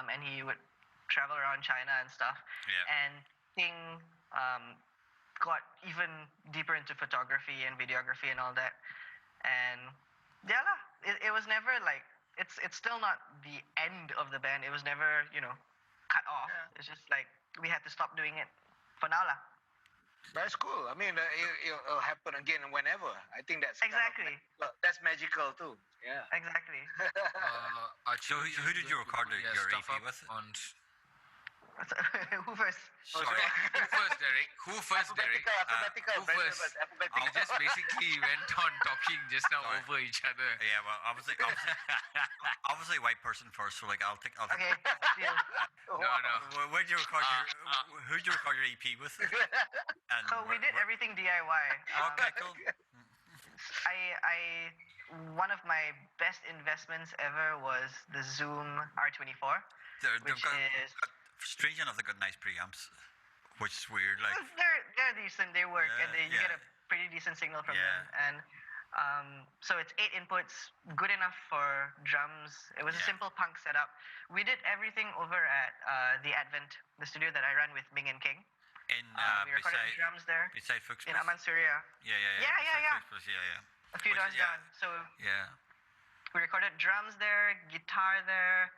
and he would travel around China and stuff. Yeah. And King got even deeper into photography and videography and all that. And yeah, lah, it was never like it's still not the end of the band. It was never cut off. Yeah. It's just like we had to stop doing it for now, lah. That's cool. I mean, it'll happen again whenever. I think that's Exactly. That's magical too. Yeah. Exactly. So who did you record your EP with? On Who first? Sorry. Who first, Derek? Who first, Derek? Alphabetical. Who Brandon first? Alphabetical. We just basically went on talking just now Sorry. over each other. Yeah, well, obviously white person first. So like, I'll take. Okay. Deal. No. Where'd you record who'd you record your EP with? And So we did everything DIY. Okay, cool. I one of my best investments ever was the Zoom R24, They've which got, is strange enough, they've got nice preamps, which is weird. Like, they're decent. They work, and you get yeah. a pretty decent signal from Yeah. them. And so it's 8 inputs, good enough for drums. It was a Yeah. simple punk setup. We did everything over at the Advent, the studio that I run with Ming and King. in We recorded the drums there beside Fuchs. in Aman Surya, Yeah. Yeah. Fuchs Place, yeah. a few Which doors is- yeah. down. So Yeah. we recorded drums there, guitar there.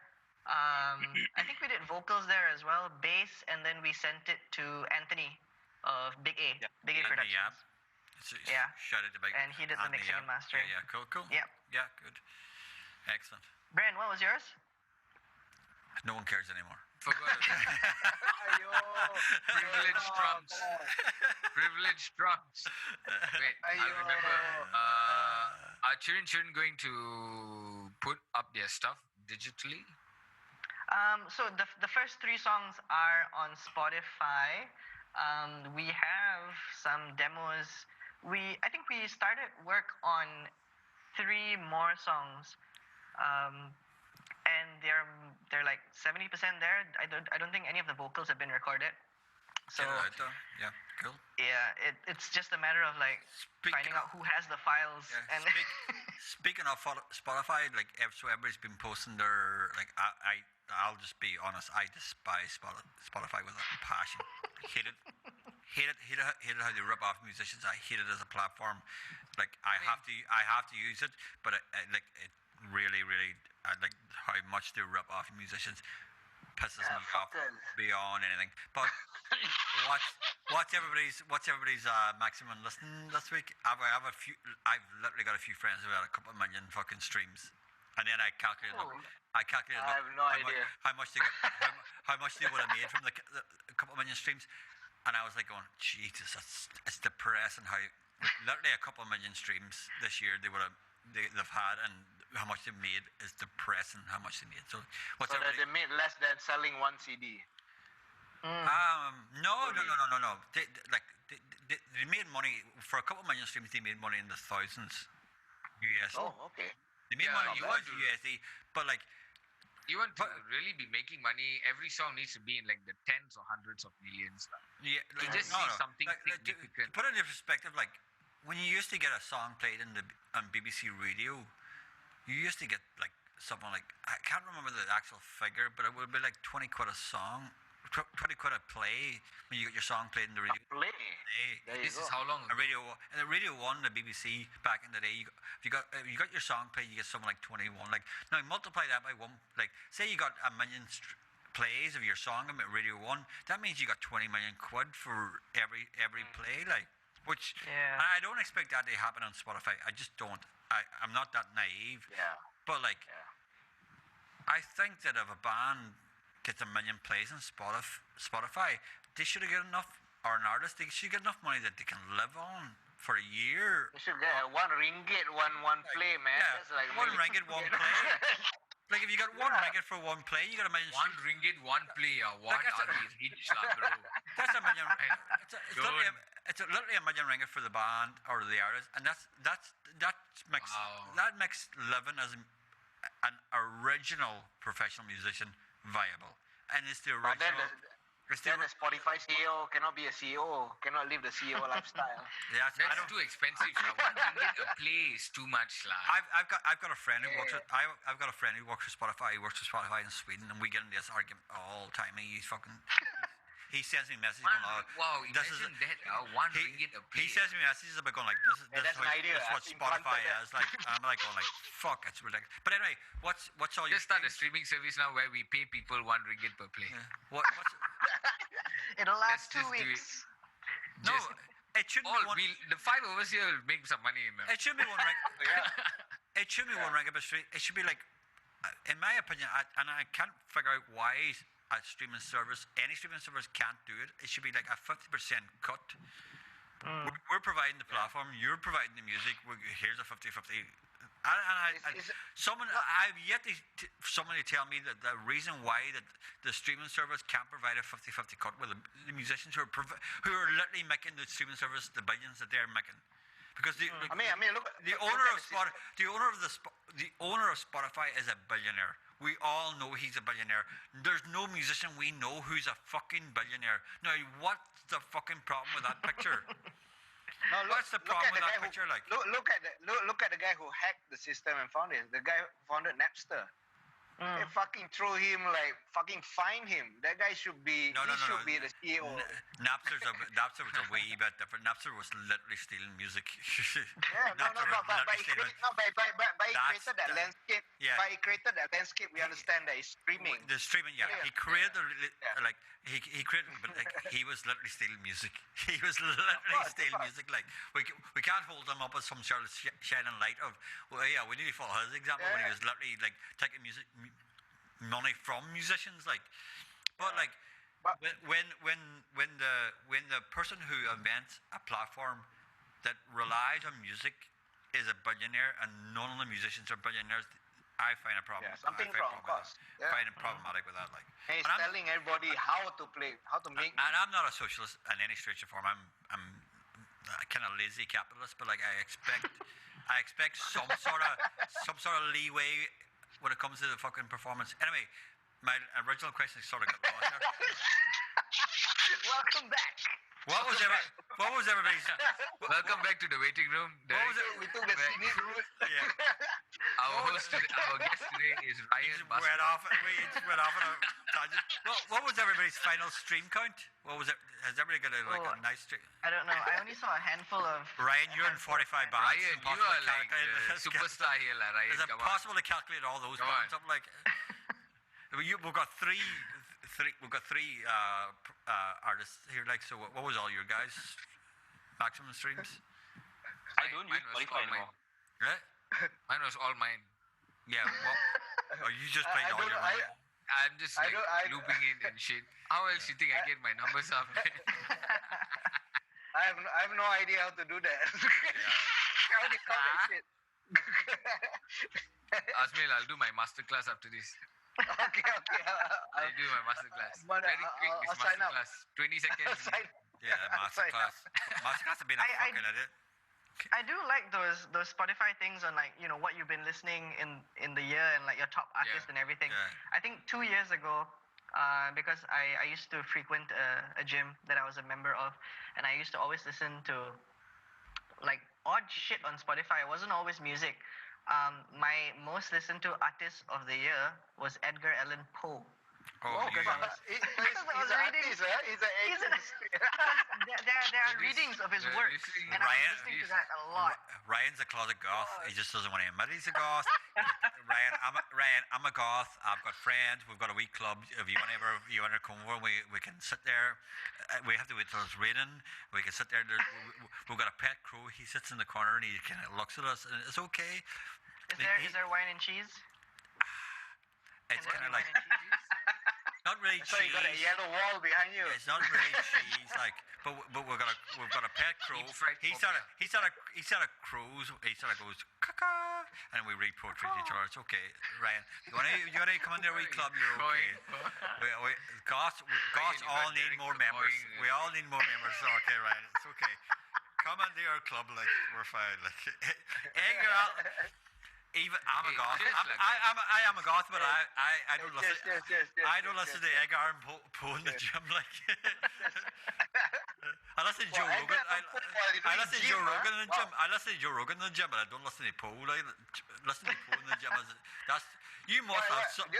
I think we did vocals there as well, bass, and then we sent it to Anthony of Big A, Yeah. Big A Anthony, Productions. yeah. Yeah. Shout out to Big. And he did the Anthony, mixing yeah. and mastering. Yeah, cool. Yep. Yeah, good. Excellent. Bren, what was yours? No one cares anymore. Forgot. Ayo. Privileged drums. Privileged drums. Wait, I remember. Are Chirin going to put up their stuff digitally? So the first 3 songs are on Spotify. We have some demos. I think we started work on 3 more songs, and they're like 70% there. I don't think any of the vocals have been recorded. So Get it out though. Yeah, cool. yeah, it's just a matter of like finding out who has the files. Yeah, And speaking of Spotify, like so everybody's been posting their like I'll just be honest, I despise Spotify with a passion. Hate it how they rip off musicians. I hate it as a platform. Like I have to use it, but it really like how much they rip off musicians pisses me off beyond anything. But what's everybody's maximum listening this week? I've literally got a few friends who had a couple of million fucking streams, and then I calculated. I have no idea. How much they would have made from the couple of million streams, and I was like going, Jesus, it's depressing how literally a couple of million streams this year they've had, and how much they made is depressing. How much they made. So what's So that everybody? they made less than selling 1 CD. No. They made money for a couple of million streams. They made money in the thousands USD. Oh, okay. They made Yeah, money you in want to- USD, but like You want to really be making money, every song needs to be in like the tens or hundreds of millions. yeah, You just need something to significant. put it in perspective, like when you used to get a song played on BBC Radio, you used to get like something like I can't remember the actual figure, but it would be like 20 quid a song. 20 quid a play when you get your song played in the radio. Play. Hey, There you This go. is how long a ago? Radio 1, the BBC back in the day. If you got your song played, you get something like 21. Like now multiply that by 1. Like say you got a million plays of your song at Radio 1. That means you got 20 million quid for every play. Like which Yeah. I don't expect that to happen on Spotify. I just don't. I'm not that naive. Yeah. But like Yeah. I think that if a band gets a million plays on Spotify, they should get enough, or an artist, they should get enough money that they can live on for a year. You should get 1 ringgit, one play, man. Yeah, That's like 1 really- ringgit, 1 play. Like if you got 1 ringgit for 1 play, you got a million. 1 ringgit, 1 play. What Like I are said- we rich, lah, bro? That's a million. Don't. It's literally a million ringgit for the band or the artist, and that makes Wow. that makes living as an original professional musician viable, and it's the But then original. It's the, then the Spotify CEO cannot be a CEO, cannot live the CEO lifestyle. yeah, I That's don't. too expensive. Lah. $1 a play is too much, lah. I've got a friend who works. Yeah. I've got a friend who works for Spotify. He works for Spotify in Sweden, and we get in this argument all the time. He sends me messages going, Wow, this is imagine that. $1 a play. he sends me messages about going like, this is that's an idea. what I've implanted Spotify that. is like. I'm like going like, fuck, it's ridiculous. But anyway, what's all your Just start a streaming service now where we pay people $1 per play. what's It'll last Let's 2 just do it. weeks. no? Just It shouldn't all be one. the 5 of us here will make some money. Man. It should be one rank. Yeah. It should be one rank up a street. It should be like, in my opinion, and I can't figure out why a streaming service, any streaming service can't do it. It should be like a 50% cut. We're providing the platform. You're providing the music. Here's a 50-50. I've yet to somebody tell me that the reason why that the streaming service can't provide a 50-50 cut with the musicians who are literally making the streaming service the billions that they're making. Because the owner of Spotify is a billionaire. We all know he's a billionaire. There's no musician we know who's a fucking billionaire. Now, what's the fucking problem with that picture? No, What's the problem with that picture? Like, look at the guy who hacked the system and found it. The guy who founded Napster. They fucking throw him, like fucking fine him. That guy should be. No. Be the CEO. Napster was a wee bit different. Napster was literally stealing music. Yeah, Napster was literally stealing. By he That's created that the- landscape. yeah. By he created that landscape, we understand that it's streaming. The streaming, yeah. He created like he created, but like he was literally stealing music. He was literally stealing music. Like we can't hold him up as some sort of shining light of. Well, yeah, we need to follow his example when he was literally like taking money from musicians, like. But like But- when the person who invents a platform that relies on music is a billionaire and none of the musicians are billionaires, I find a problem. Yeah, something wrong, of course. I find it problematic with that, like. And he's And I'm- telling everybody how to play, how to make. And I'm not a socialist in any stretch of form. I'm a kind of lazy capitalist, but like I expect some sort of leeway when it comes to the fucking performance. Anyway, my original question sort of got lost there. Welcome back. What was everybody's? Welcome back to the waiting room. What was it? We took the scenic route. Yeah. Our guest today is Ryan Just Bhaskaran. went off. We just went off on a tangent. What was everybody's final stream count? What was it? Has everybody got a nice stream? I don't know. I only saw a handful of. Ryan, you're in 45 bands. Ryan, It's you impossible are to like calculate. the superstar here, lah, Ryan. Is it Come on. possible to calculate all those Come bands? on. I'm like, we've got three artists here. Like, so what was all your guys' maximum streams? I don't use Mine was Spotify all mine. anymore. Right? Mine was all mine. Yeah. Or you just played I all don't your know, money? I'm just I like don't- looping in and shit. How else you think I get my numbers up? I have no idea how to do that. How do you count that shit? Asmil, I'll do my masterclass after this. Okay. I'll do my masterclass. But, Very quick, this I'll sign up. masterclass. 20 seconds. Yeah, masterclass. Masterclass have been a I- fucking idiot. I do like those Spotify things on, like, you know, what you've been listening in the year and like your top artists and everything. Yeah. I think 2 years ago, because I used to frequent a gym that I was a member of, and I used to always listen to like odd shit on Spotify. It wasn't always music. My most listened to artist of the year was Edgar Allan Poe. Oh, Because you, he's an artist, huh? He's an He's an- artist. there are readings of his the work, listening- and I was Ryan- listening to that a lot. Ryan's a closet goth. He just doesn't want to admit he's a goth. Ryan, I'm a goth. I've got friends. We've got a wee club. If you want to come over, we can sit there. We have to wait till it's raining. We can sit there. We've got a pet crow. He sits in the corner and he kind of looks at us, and it's okay. Is there wine and cheese? It's Can kind of there like be wine and cheese? Not really So you got a cheese. yellow wall behind you. It's not really cheese, like, but we've got a pet crow. Deep fried He sort of crows. He sort of goes caca, and we read poetry to each other. It's okay, Ryan. You wanna come in there, wee club? You're okay. Goss all need more members. We all need more members. So okay, Ryan. It's okay. Come into our club, like we're fine. Like, hey girl. Even I'm a goth. I am a goth, but I don't listen. I don't listen to Edgar and Poe in the gym. Like I listen to Joe Rogan. I listen to Joe Rogan in the gym. I listen to Joe Rogan in the gym, but I don't listen to Poe. Like listen to Poe in the gym. That's you must have some.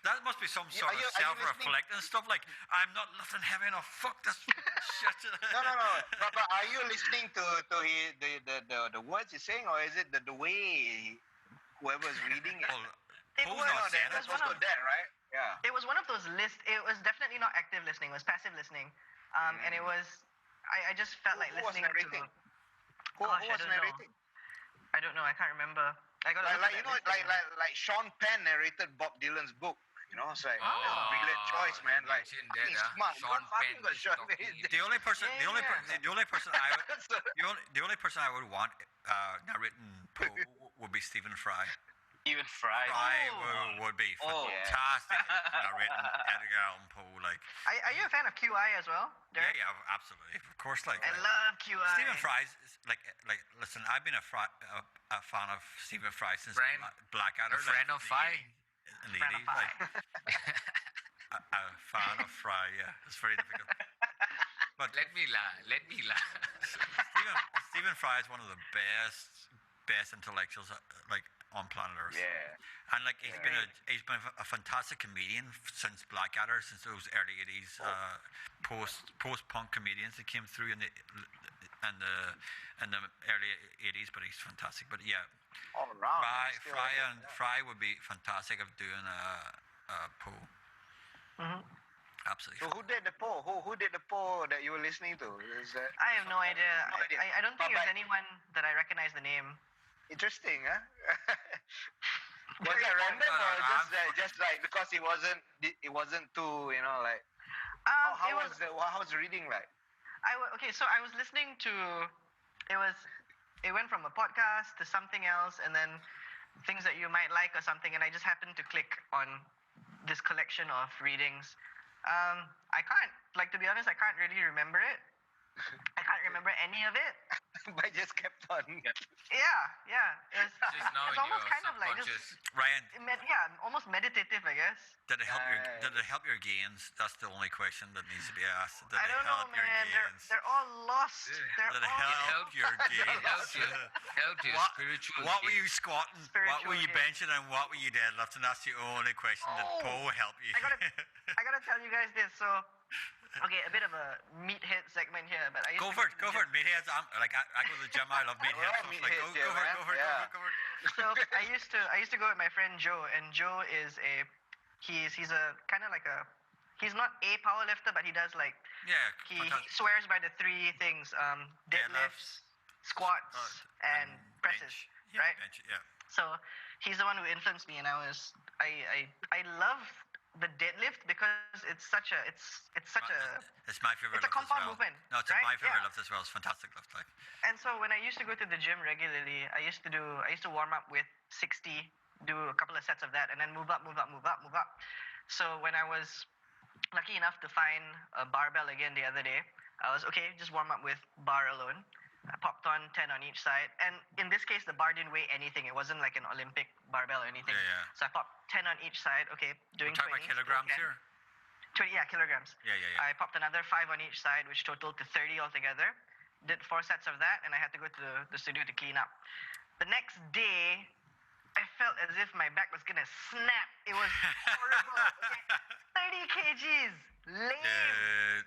That must be some sort of self-reflect and stuff. Like I'm not lifting heavy enough. Fuck this shit. No. But are you listening to the words he's saying, or is it the way whoever's reading it? Well, It Poe's was- not saying it it. was one of- that, right? Yeah. It was one of those lists. It was definitely not active listening. It was passive listening. And it was. I just felt like Who was listening narrating? to. Who Gosh, I was don't know. narrating? I don't know. I can't remember. I got Like you know, like Sean Penn narrated Bob Dylan's book. You know, it's like that's a brilliant choice, man. Like Imagine fucking that, smart. Sean God fucking Penn got is Sean talking Penn. to The only person I would want narrating Poe would be Stephen Fry. Even Fry. Would be Oh. fantastic narrating Edgar Allan Poe. Like, Are you a fan of QI as well, Derek? yeah, absolutely, of course. Like, I love QI. Stephen Fry's like. Listen, I've been a fan of Stephen Fry since Friend. Blackadder. A friend of Fi. In the Friend of 80s, like a fan of Fry. Yeah, it's very difficult. But Let me laugh. Stephen Fry is one of the best intellectuals like on planet Earth. Yeah. And like he's been a fantastic comedian since Blackadder, since those early '80s post punk comedians that came through in the early '80s. But he's fantastic. But yeah, All around. Still Fry would be fantastic of doing a Poe. Mhm. Absolutely. So who did the poll? Who did the poll that you were listening to? Is that I have no idea. No idea. I don't think But- there's anyone that I recognize the name. interesting, huh? Was that random or just like because it wasn't too, you know, like It was. how's the reading like? Okay, so I was listening to. It went from a podcast to something else, and then things that you might like or something, and I just happened to click on this collection of readings. I can't, like, to be honest, I can't really remember it. I can't remember any of it. But I just kept on. Yeah. Just now It's in almost your kind of like just, subconscious. Ryan, almost meditative, I guess. did it help Nice. Did it help your gains? That's the only question that needs to be asked. Did I it don't know, help your man. gains? They're all lost. They're Did it all help your gains? Help your What- spiritual What were you gains. squatting? What were Spiritual you gains. benching? And what were you deadlifting? That's the only question that Oh, Poe helped you. I gotta tell you guys this. So, okay, a bit of a meathead segment here, but I used Go to for it. to the Go for it. Meatheads. I go to the gym. I love meatheads. love So it's like, meatheads, go for it. man. Go for it. Yeah. Go for it. So I used to go with my friend Joe, and Joe is he's a kind of like he's not a power lifter, but he does like Yeah. he fantastic. swears by the three things: deadlifts, squats, and presses. Yeah, right? bench, yeah. So he's the one who influenced me, and I love the deadlift because it's such a It's my favorite it's a lift as compound well. movement, No, it's right? my favorite Yeah. lift as well. It's fantastic lift. Like, And so when I used to go to the gym regularly, I used to warm up with 60, do a couple of sets of that, and then move up. So when I was lucky enough to find a barbell again the other day, I was okay, just warm up with bar alone. I popped on 10 on each side, and in this case, the bar didn't weigh anything. It wasn't like an Olympic barbell or anything. Yeah. So I popped 10 on each side. Okay, doing We're talking about 20. kilograms okay. here. 20, yeah, kilograms. Yeah. I popped another 5 on each side, which totaled to 30 altogether. Did 4 sets of that, and I had to go to the studio to clean up. The next day, I felt as if my back was gonna snap. It was horrible. Okay? 30 kgs. Lame.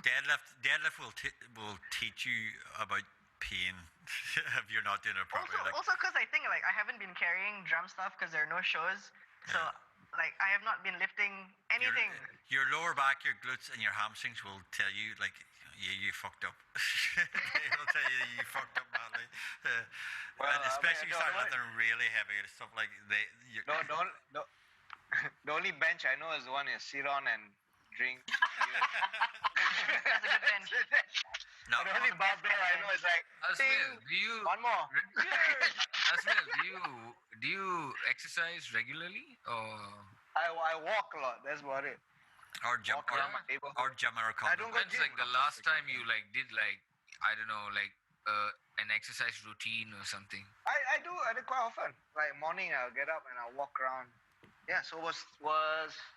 Deadlift will teach you about pain if you're not doing it properly. Also, because I think like I haven't been carrying drum stuff because there are no shows. So like I have not been lifting anything. Your lower back, your glutes, and your hamstrings will tell you like, yeah, you fucked up. They'll tell you fucked up badly. Well, And especially if you I mean, start lifting really heavy stuff like Don't The only bench I know is the one you sit on and drink. That's a good bench. No. The only barbell I know is like, Asmil, ting, one more. Asmil, do you exercise regularly or? I walk a lot. That's about it. Or gym, Walk around my neighborhood. or gym or I don't go When's gym. like the last time you like did like I don't know like an exercise routine or something? I do quite often. Like morning, I'll get up and I'll walk around. Yeah, so was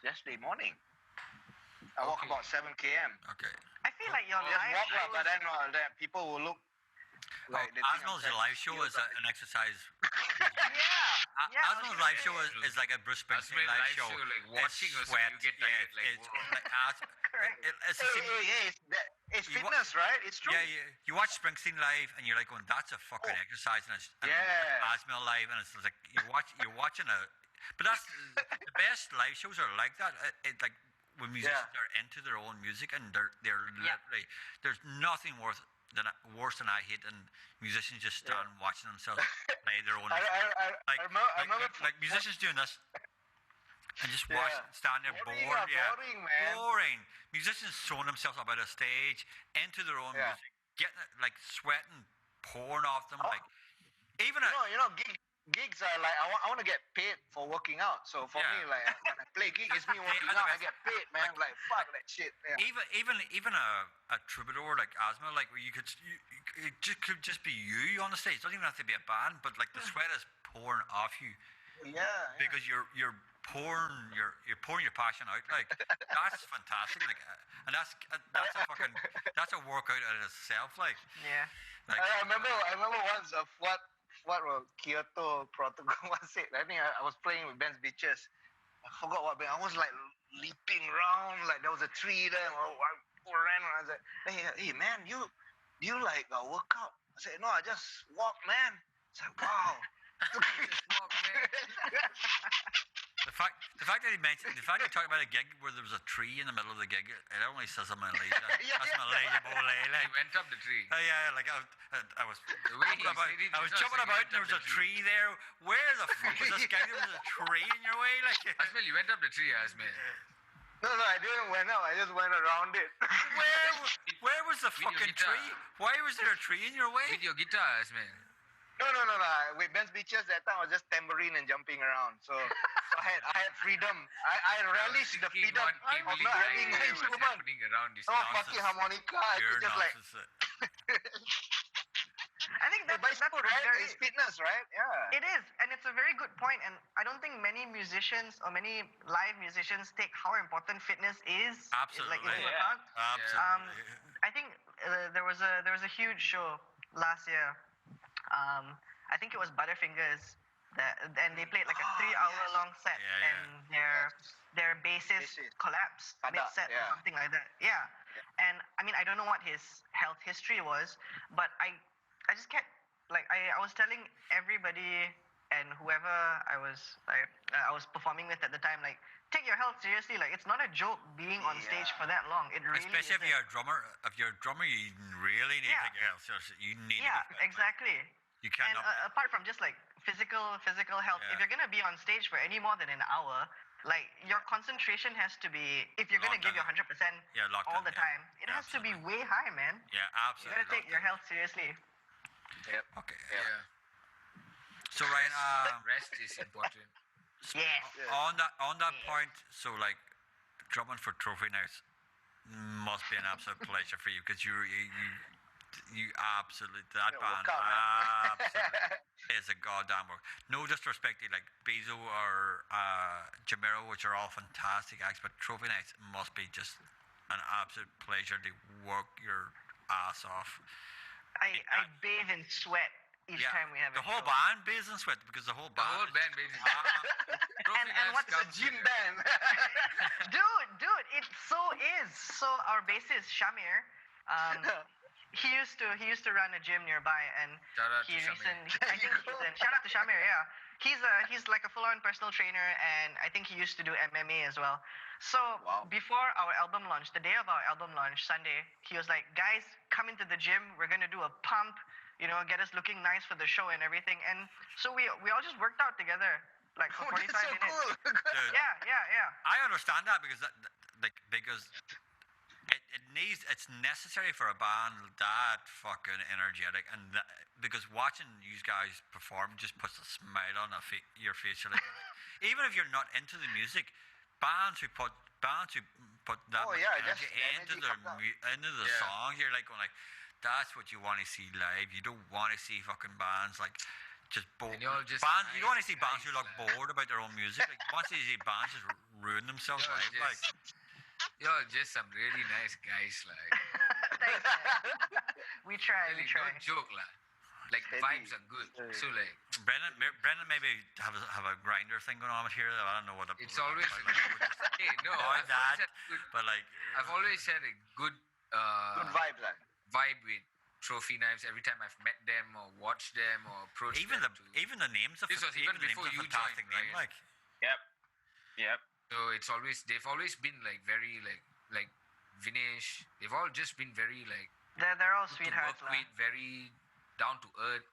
yesterday morning. I walk Okay. about 7 km. Okay. I feel like your Just live walk lah, but shows. then people will look like they think I'm Osmo's trying to live show steal is something. an exercise. Yeah. Osmo's live show is like a Bruce Springsteen Asmil live live show. show, like It's watching or something, sweat. you get tired, like, it's whoa. like it's the same. It's You wa- fitness, right? It's true. Yeah, you watch Springsteen live and you're like going, that's a fucking exercise, and it's Yeah. Osmo live, and it's like you're watching a. But that's the best live shows are like that. It's like when musicians are into their own music and they're literally there's nothing worse than I hate than musicians just stand watching themselves play their own. I remember. Like musicians doing this and just watch, stand there Boring, bored. boring, man. Boring. Musicians throwing themselves up at a stage into their own Yeah. music, getting it, like sweating, pouring off them, like even You know, gigs are like I want to get paid for working out. So for me, like when I play gig, it's me working out. I get paid, man. Like fuck that shit. Yeah. even a troubadour like Asma, like where it could just be you on the stage. It doesn't even have to be a band, but like the sweat is pouring off you Yeah. because you're pouring your passion out. Like that's fantastic. Like and that's a fucking that's a workout in itself. Like Yeah. like I remember once of what Kyoto Protocol was it. I think I was playing with Ben's Beaches. I forgot what band. I was like leaping around like there was a tree there. I ran and I was like, hey man, you like work out? I said, no, I just walk, man. It's like, wow. The fact that he talked about a gig where there was a tree in the middle of the gig, it only says I'm Malaysia. That's Malaysia, He went up the tree. Yeah, like I was The way he jumping about, said it, I was it's not jumping like about, he and there went was up a the tree there. Where the fuck was this guy? There was a tree in your way, like. Asmil, you went up the tree, Asmil. No, I didn't went up. I just went around it. Where was the With your fucking guitar. tree? Why was there a tree in your way? With your guitar, Asmil. No. With Ben's Beaches that time I was just tambourine and jumping around. So I had freedom. I relished the Thinking freedom what came of really not like having an what was instrument. happening around this No house. fucking harmonica. I Pure could just like nonsense. I think but that's it's sport, right? very. It's fitness, right? Yeah. It is, and it's a very good point. And I don't think many musicians or many live musicians take how important fitness is. Absolutely. Like into Yeah. account. Absolutely. I think there was a huge show last year. I think it was Butterfingers, and they played like a 3-hour-long set, Yeah, and their bassist Bassist. collapsed Pada, mid-set or yeah. something like that. Yeah. And I mean, I don't know what his health history was, but I just kept like I was telling everybody and whoever I was performing with at the time, like, take your health seriously. Like, it's not a joke being on stage for that long. It really Especially if isn't. you're a drummer. If you're a drummer, you really need to take your health seriously. You need Yeah, to be fit. exactly. You And cannot. apart from just like physical health, Yeah. if you're gonna be on stage for any more than an hour, like your concentration has to be, if you're gonna Locked give your in. 100% Locked all in, the time, it has to be way high, man. Yeah, You absolutely. gotta take your health seriously. Okay. Yeah. So Ryan, Rest is important. Yes. on that point, so like drumming for trophy nights must be an absolute pleasure for you because you absolutely that band work out, man. absolutely is a goddamn work. No disrespect to like Bezo or Jamero, which are all fantastic acts, but trophy nights must be just an absolute pleasure to work your ass off. I bathe in sweat each time we have the a whole show. band bathes in sweat because the whole The band. whole band basically. And what's It's a gym band. Dude, it so is. So our bassist Shamir, he used to run a gym nearby, and Shout out he to Shamir. I think shout out to Shamir. Yeah, he's like a full-on personal trainer, and I think he used to do MMA as well. So before our album launch, the day of our album launch, Sunday, he was like, guys, come into the gym. We're gonna do a pump. You know, get us looking nice for the show and everything. And so we all just worked out together. like for Oh, 45 that's so minutes. cool. Dude, Yeah. I understand that because because it's necessary for a band that fucking energetic, and because watching you guys perform just puts a smile on your face. You're like, even if you're not into the music, bands who put that Oh, much yeah, just energy the into energy their comes out. into the Yeah. songs, you're like going like, that's what you want to see live. You don't want to see fucking bands like just bored. And you're just Bands, you don't want to see nice bands who look guys, bored about their own music. Like, once you see bands just ruin themselves You're live, like. You're just some really nice guys, like. Thanks, man. We try. Really, We try. no joke, lah. Like Steady. vibes are good. So like, Brendan maybe have a grinder thing going on here. I don't know what. it's always hey, no, or I've always that, had good, but like. I've always had a good Good vibes, lah. vibe with Trophy Knives every time I've met them or watched them or approached Even them. the names of This was even the names before are you fantastic joined, name, right? like. Yep. So they've always been like very like Vinesh. They've all just been very like They're all good to sweethearts, work lah. with, very down to earth.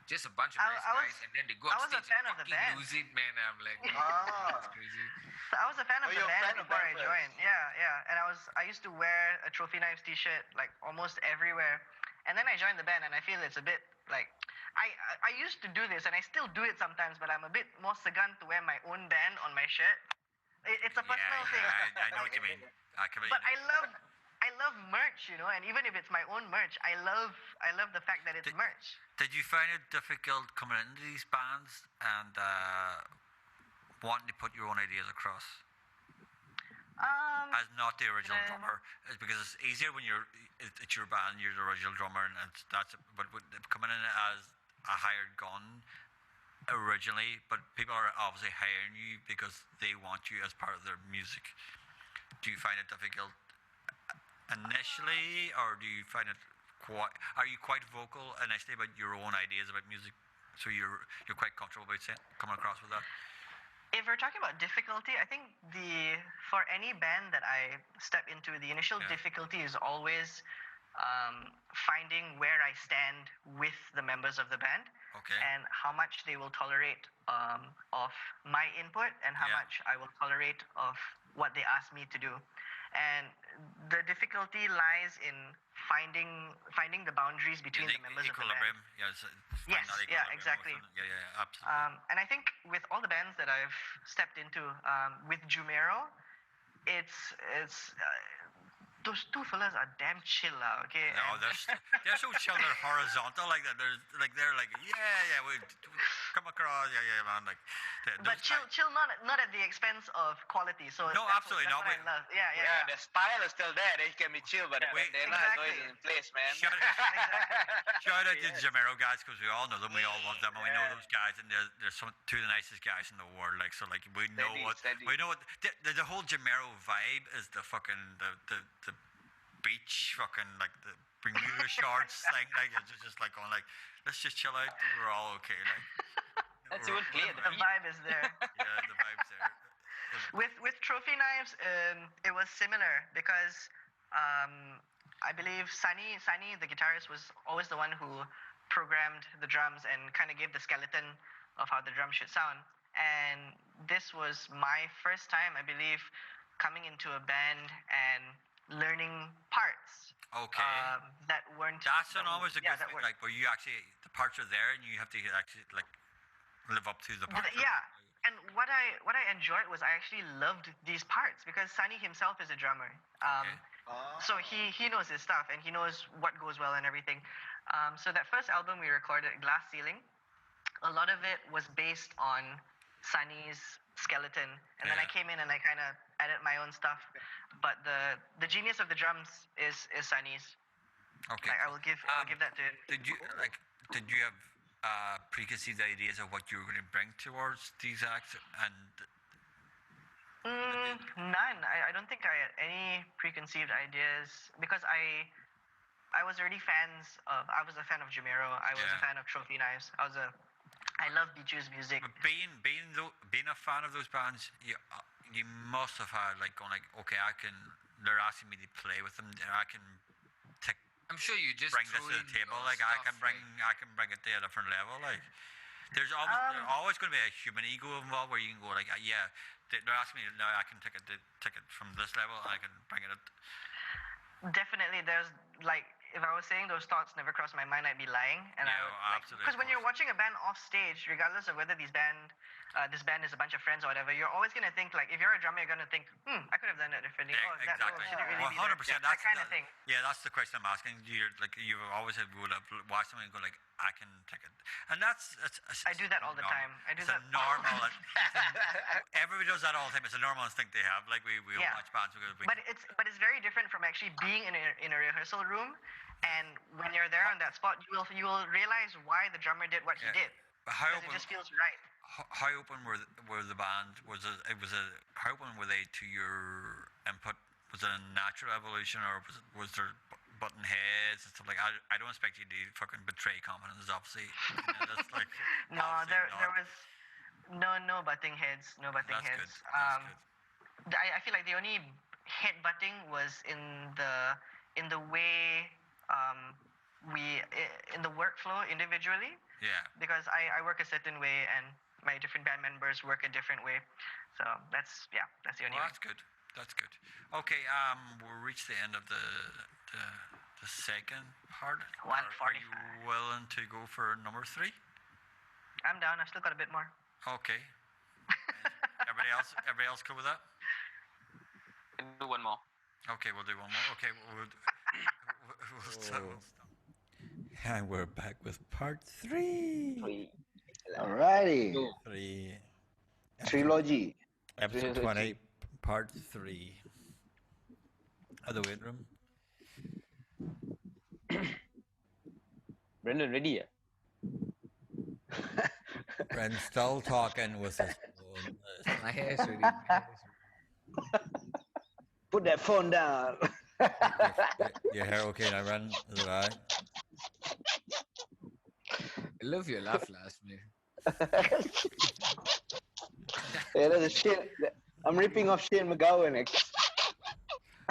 Just a bunch of I- nice I was- guys, and then they go I on was a stage fan and of the fucking band. lose it, man. I'm like, Ah. that's crazy. So I was a fan of Oh, the you're a band fan of before I band first. joined. Yeah. And I used to wear a Trophy Knives t-shirt like almost everywhere. And then I joined the band, and I feel it's a bit like I used to do this, and I still do it sometimes, but I'm a bit more sagan to wear my own band on my shirt. It's a personal thing. I know what you mean. But I love merch, you know, and even if it's my own merch, I love the fact that it's merch. Did you find it difficult coming into these bands and wanting to put your own ideas across as not the original drummer? It's because it's easier when it's your band, you're the original drummer, and but coming in as a hired gun originally, but people are obviously hiring you because they want you as part of their music. Do you find it difficult initially, or do you find it are you quite vocal initially about your own ideas about music, so you're quite comfortable about coming across with that? If we're talking about difficulty, I think for any band that I step into, the initial difficulty is always finding where I stand with the members of the band. Okay. And how much they will tolerate of my input, and how much I will tolerate of what they ask me to do. And the difficulty lies in finding the boundaries between the members of the band. Yes, Yes, yeah, exactly. Yeah, absolutely. And I think with all the bands that I've stepped into, with Jumero, it's those two fellas are damn chill out, okay? No, they're so chill. They're horizontal like that. They're like we come across, man. Like, but chill not at the expense of quality. So no, that's absolutely what, not. that's what I love. Yeah. Yeah, the style is still there. They can be chill, but the bandana is always in place, man. Shout out to the Jamero guys, because we all know them. We all love them, and we know those guys, and they're two of the nicest guys in the world. Like, so, like, we know what the whole Jamero vibe is. The fucking the beach, fucking like the Bermuda shorts thing. Like, it's just like going like, let's just chill out. We're all okay. Like, Let's even play at the The beach. vibe is there. yeah, the vibe's there. With Trophy Knives, it was similar because I believe Sunny, the guitarist, was always the one who programmed the drums and kind of gave the skeleton of how the drum should sound. And this was my first time, I believe, coming into a band and learning parts. Okay. That weren't. That's always a good thing, weren't- like where you actually the parts are there and you have to actually like live up to the parts. Yeah. And what I enjoyed was I actually loved these parts because Sunny himself is a drummer. So he knows his stuff and he knows what goes well and everything. So that first album we recorded, Glass Ceiling, a lot of it was based on Sunny's skeleton, and then I came in and I kind of added my own stuff. But the genius of the drums is Sunny's. Okay. Like, I will give that to him. Did you have preconceived ideas of what you were going to bring towards these acts? And None. I don't think I had any preconceived ideas because I was already I was a fan of Jumero. I was a fan of Trophy Knives. I love Biju's music. but being a fan of those bands, you must have had like going like, okay, they're asking me to play with them, and I can I'm sure you just bring this throw to in the table. your Like I stuff, can bring it to a different level. Like, There's always going to be a human ego involved where you can go like, yeah, they're asking me now. I can take it from this level. And I can bring it. Definitely, there's like if I was saying those thoughts never crossed my mind, I'd be lying. And Yeah, I would, absolutely, because of when you're course. watching a band off stage, regardless of whether this band is a bunch of friends or whatever, you're always gonna think like if you're a drummer, you're gonna think, I could have done that differently. Oh, that role Exactly. shouldn't really be 100%. there. That kind of thing. Yeah, that's the question I'm asking. You've always had go to watch something and go like, I can take it, and that's I do that all the time. I do It's a that. normal. Everybody does that all the time. It's a normal instinct they have. Like we Yeah. watch bands. But it's very different from actually being in a rehearsal room, and when you're there on that spot, you will realize why the drummer did what he did. But how Because open? it just feels right. How open were the band? How open were they to your input? Was it a natural evolution, or was there button heads and stuff like? I don't expect you to fucking betray confidence, obviously. That's like No, obviously there not. was no butting heads. No butting That's heads. good. That's good. I feel like the only headbutting was in the way in the workflow individually, Yeah. because I work a certain way and my different band members work a different way. So that's the only Well, way. that's good. That's good. Okay. We'll reach the end of the second part. Are you 1:45. willing to go for number 3? I'm down. I've still got a bit more. Okay. Everybody else cool with that? Can do one more. Okay, we'll do one more. Okay, we'll stop. And we're back with part 3. Alrighty. Go. 3. Trilogy. Episode 20, part 3. Of the weight room. Brendan, ready? Yeah? Brent's still talking with his phone. My hair is ready. My hair is ready. Put that phone down. Your hair okay now, Bren? Is it alright? I love your laugh last minute. Yeah, that's a shit. I'm ripping off Shane McGowan.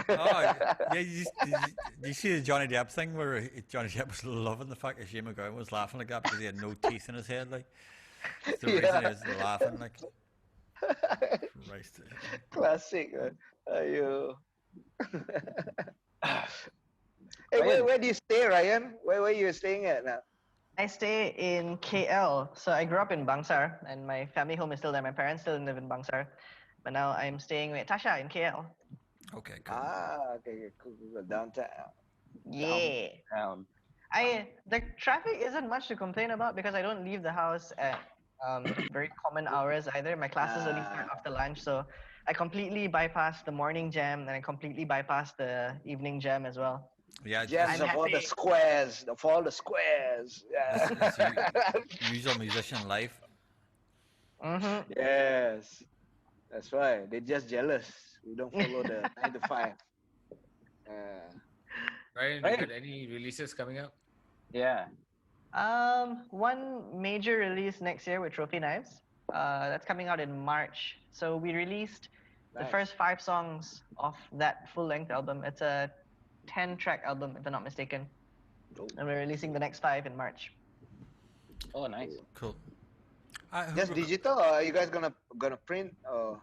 Oh, yeah, you see the Johnny Depp thing where Johnny Depp was loving the fact that Shane McGowan was laughing like that because he had no teeth in his head, like. It's the reason he was laughing, like. Christ. Classic. You. Hey, where do you stay, Ryan? Where are you staying at now? I stay in KL. So I grew up in Bangsar, and my family home is still there. My parents still live in Bangsar, but now I'm staying with Tasha in KL. Okay, cool. Okay, cool. Downtown. Yeah. Down. The traffic isn't much to complain about because I don't leave the house at very common hours either. My classes only start after lunch, so I completely bypass the morning jam and I completely bypass the evening jam as well. Yeah, Jams I'm of all the happy. squares. Of all the squares. Yeah. that's usual musician life. Mm-hmm. Yes. That's right. They're just jealous. We don't follow the 9 to 5. Ryan, you got any releases coming up? Yeah. One major release next year with Trophy Knives. That's coming out in March. So we released the Nice. first 5 songs of that full-length album. It's a 10-track album, if I'm not mistaken. Oh. And we're releasing the next 5 in March. Oh, nice. Cool. Just digital, or are you guys gonna print or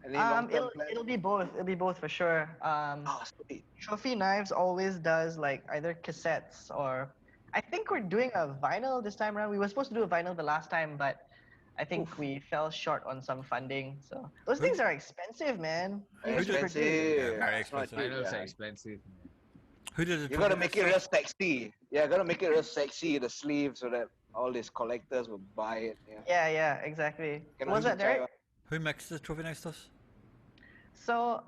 any long-term plan? It'll be both. It'll be both for sure. Oh, sweet. Trophy Knives always does like either cassettes or I think we're doing a vinyl this time around. We were supposed to do a vinyl the last time, but I think we fell short on some funding. So those things are expensive, man. Very Even to produce. expensive. Very It's not expensive. cheap, Vinyls are yeah. expensive. Who did it? You gotta make it real sexy. Yeah, gotta make it real sexy, the sleeve, so that all these collectors will buy it. Yeah. Yeah, exactly. Cannot Was that try Derek? Who mixed the Trophy Night stuff? So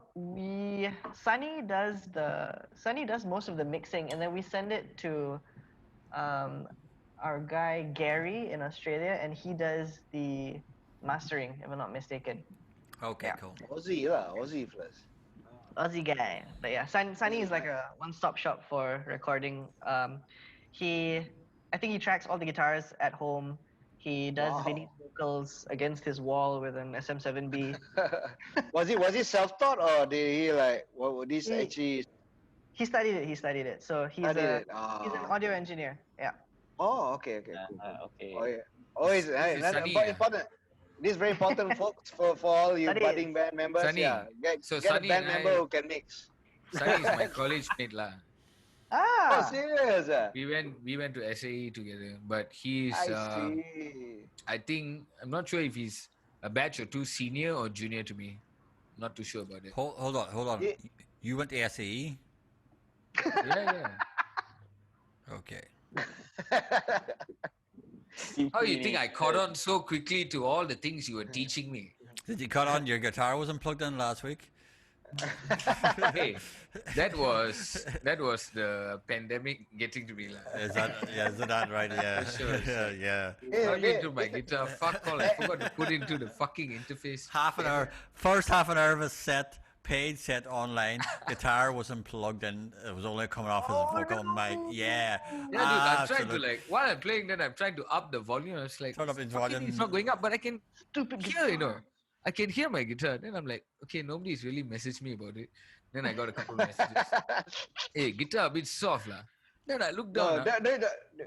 Sunny does most of the mixing, and then we send it to our guy Gary in Australia, and he does the mastering, if I'm not mistaken. Okay, Yeah. cool. Aussie first. Aussie guy. But yeah, Sunny is like a one-stop shop for recording. I think he tracks all the guitars at home. He does Wow. Vinny's vocals against his wall with an SM7B. was he self-taught or did he like what this He- actually He studied it. So he's studied a it? he's an audio engineer. Yeah. Oh, okay, cool. Okay. Oh yeah. Always, This is Sunny, important. This is very important, folks, for all you Sunny budding band members. Sunny. Yeah, get a Sunny band and member I, who can mix. Sunny is my college mate lah. Oh, Ah, serious? We went to SAE together, but he's I see. I think I'm not sure if he's a batch or two senior or junior to me. Not too sure about it. Hold on. Yeah. You went to SAE? Yeah. Okay. How you think I caught on so quickly to all the things you were teaching me? Did you cut on your guitar wasn't plugged in last week? Hey, that was the pandemic getting to me lah. Is that right? Yeah. Sure. Yeah. Plugged into my guitar. Fuck all. I forgot to put into the fucking interface. First half an hour of a set, paid set online. Guitar wasn't plugged in. It was only coming off as a vocal mic. Yeah. Yeah, dude. I'm trying to while I'm playing, then I'm trying to up the volume. I was like, Turn up the fucking volume. it's not going up, but I can stupid hear, I can hear my guitar. Then I'm like, okay, nobody's really messaged me about it. Then I got a couple of messages. Hey, guitar a bit soft lah. Then I look down.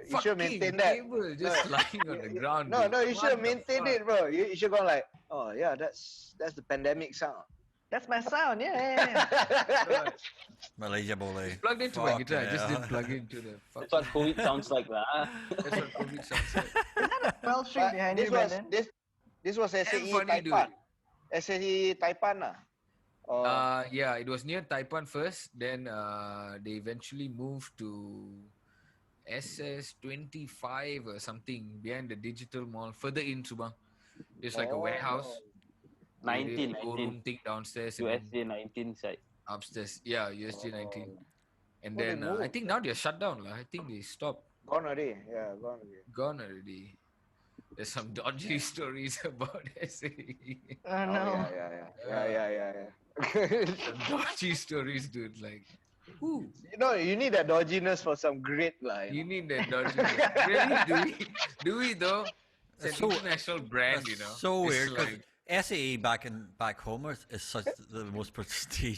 You should maintain that. Cable just lying on the ground. No, dude. you should maintain it, bro. You should go like, oh yeah, that's the pandemic sound. that's my sound. Yeah. Malaysia Bole. Plugged into my guitar. I just didn't plug into the. That's what COVID sounds like, lah. That's what COVID sounds like. 12 string behind you, Brandon. This was SAE funny, dude. Taipan. SAE Taipan lah. Yeah, it was near Taipan first. Then they eventually moved to SS25 or something behind the digital mall, further in Subang. There's like a warehouse. 19. Room thing downstairs and USJ 19 side. upstairs. Yeah, USJ 19. And Oh, they then I moved. think now they're shut down. I think they stopped. Gone already. Yeah, gone already. Gone already. There's some dodgy stories about SAE. Oh no. Yeah. Some dodgy stories, dude. Like, who? You need that dodginess for some grit, like. You need that dodgy. Really? Do we though? It's It's an so- international brand, That's so It's weird because like- SAE back home is such the most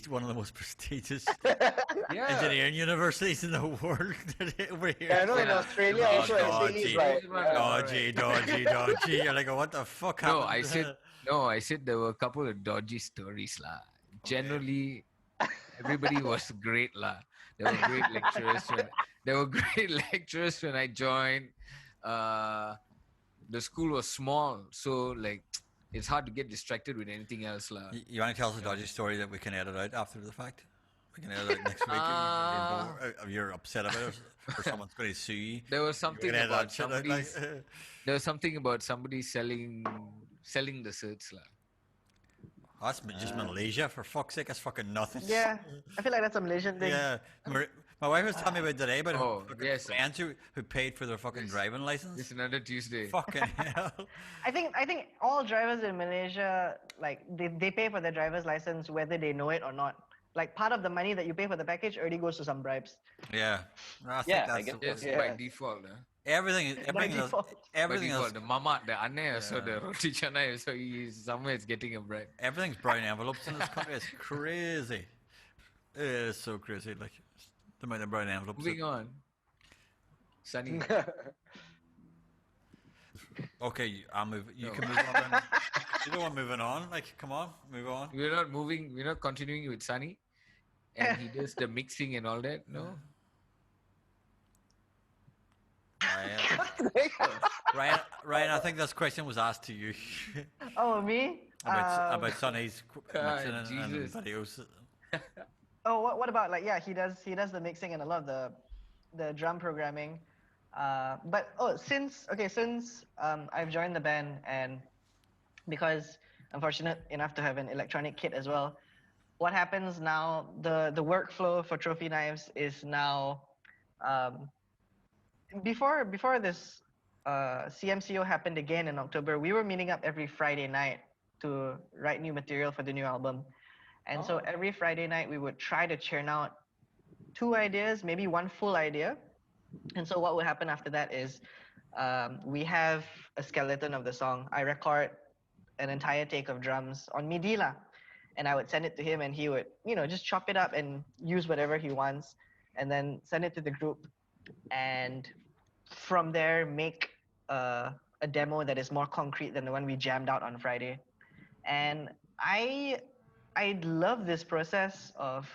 one of the most prestigious yeah. engineering universities in the world. Over here. Yeah, I know in Yeah. Australia Oh, also SAE is like. dodgy. You're like, what the fuck No, happened? I said there were a couple of dodgy stories, lah. Generally, everybody was great, lah. There were great lecturers when I joined. The school was small, so like it's hard to get distracted with anything else, lah. You want to tell us a dodgy story that we can edit out after the fact? We can edit out next week. You're upset about it, or someone's going to sue you. There was something Edit about that shit out, somebody. There was something about somebody selling the certs, lah. That's just Malaysia, for fuck's sake. That's fucking nothing. Yeah. I feel like that's a Malaysian thing. Yeah. My wife was telling me about today about Oh, fucking yes. friends who paid for their fucking driving license. It's another Tuesday. Fucking hell. I think all drivers in Malaysia, like they pay for their driver's license whether they know it or not. Like part of the money that you pay for the package already goes to some bribes. Yeah. I think Yeah, that's I get Yes, Yeah. by default. everything By default. everything by is default, the mama, the anne, so the roti canai, so he's somewhere is getting a bribe. everything's brown envelopes in this country. It's crazy. It is so crazy. Like the amount of brown envelopes. Moving on. Sunny. Okay, I'll move. You No. can move on. Then. You don't want moving on. Like, come on, move on. We're not moving, we're not continuing with Sunny. And he does the mixing and all that, no? Ryan, I think this question was asked to you Oh, me? about Sonny's God, mixing and Jesus. videos. Oh, what about like he does the mixing and a lot of the drum programming. But since I've joined the band and because I'm fortunate enough to have an electronic kit as well, what happens now, the workflow for Trophy Knives is now before this CMCO happened again in October, we were meeting up every Friday night to write new material for the new album. And so every Friday night we would try to churn out 2 ideas, maybe 1 full idea. And so what would happen after that is we have a skeleton of the song. I record an entire take of drums on MIDI lah. And I would send it to him and he would, just chop it up and use whatever he wants and then send it to the group. And from there, make a a demo that is more concrete than the one we jammed out on Friday. And I love this process of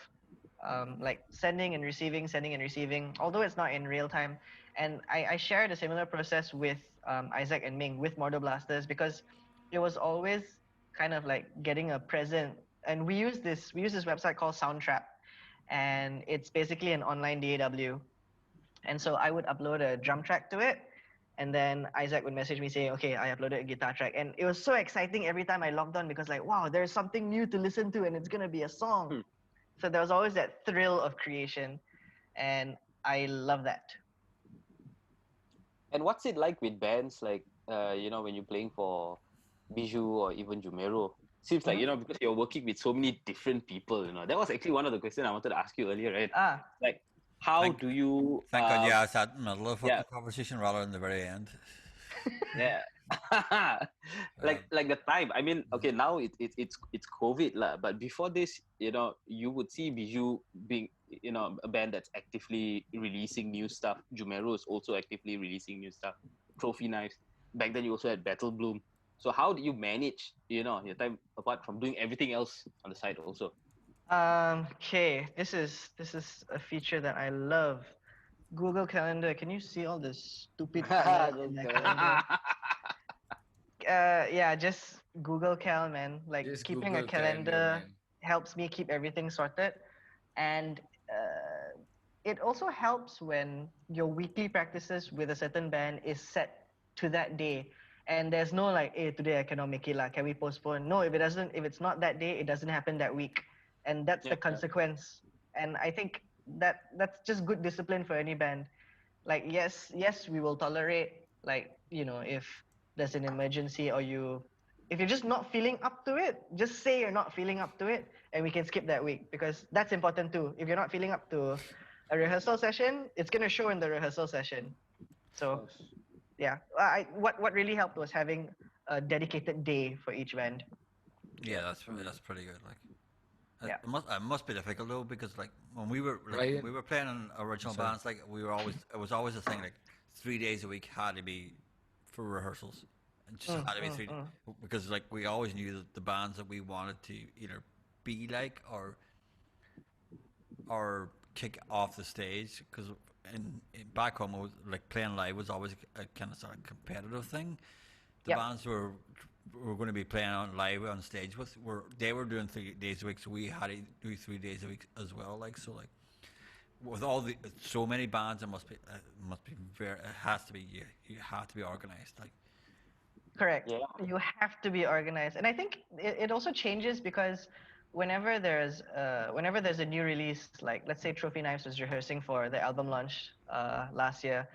like sending and receiving, although it's not in real time. And I shared a similar process with Isaac and Ming with Mortal Blasters because it was always kind of like getting a present. And we use this website called Soundtrap, and it's basically an online DAW. And so I would upload a drum track to it, and then Isaac would message me saying, "Okay, I uploaded a guitar track," and it was so exciting every time I logged on because like, wow, there's something new to listen to, and it's gonna be a song. So there was always that thrill of creation, and I love that. And what's it like with bands like when you're playing for Bijou or even Jumero? Seems like because you're working with so many different people. That was actually one of the questions I wanted to ask you earlier, right? Like, how do you? Thank God you asked that in the middle of the yeah. conversation rather than the very end. Yeah. like the time. I mean, okay, now it's COVID lah, but before this, you would see Bijou being a band that's actively releasing new stuff. Jumero is also actively releasing new stuff. Trophy Knives. Back then you also had Battle Bloom. So how do you manage your time apart from doing everything else on the side also? Okay, this is a feature that I love. Google Calendar. Can you see all this stupid colors in the calendar? Yeah, just Google Cal, man. Like Just keeping Google a calendar man. helps me keep everything sorted, and it also helps when your weekly practices with a certain band is set to that day, and there's no like, hey, today I cannot make it, lah. Can we postpone? No, if it's not that day, it doesn't happen that week, and that's the consequence. And I think that's just good discipline for any band. Like yes, we will tolerate like if there's an emergency or if you're just not feeling up to it, just say you're not feeling up to it, and we can skip that week because that's important too. If you're not feeling up to a rehearsal session, it's gonna show in the rehearsal session. So yeah, what really helped was having a dedicated day for each band. Yeah, that's pretty good. Like, yeah, it must be difficult though because like when we were playing in original bands, like it was always a thing like 3 days a week had to be for rehearsals. It just had to be 3 because like we always knew that the bands that we wanted to either be like or kick off the stage because in back home it was like playing live was always a kind of sort of competitive thing. The bands were going to be playing on live on stage with they were doing 3 days a week, so we had to do 3 days a week as well. Like so, like with all the so many bands, it must be very. It has to be you have to be organized. Like correct. Yeah. You have to be organized, and I think it also changes because whenever there's a new release, like let's say Trophy Knives was rehearsing for the album launch last year.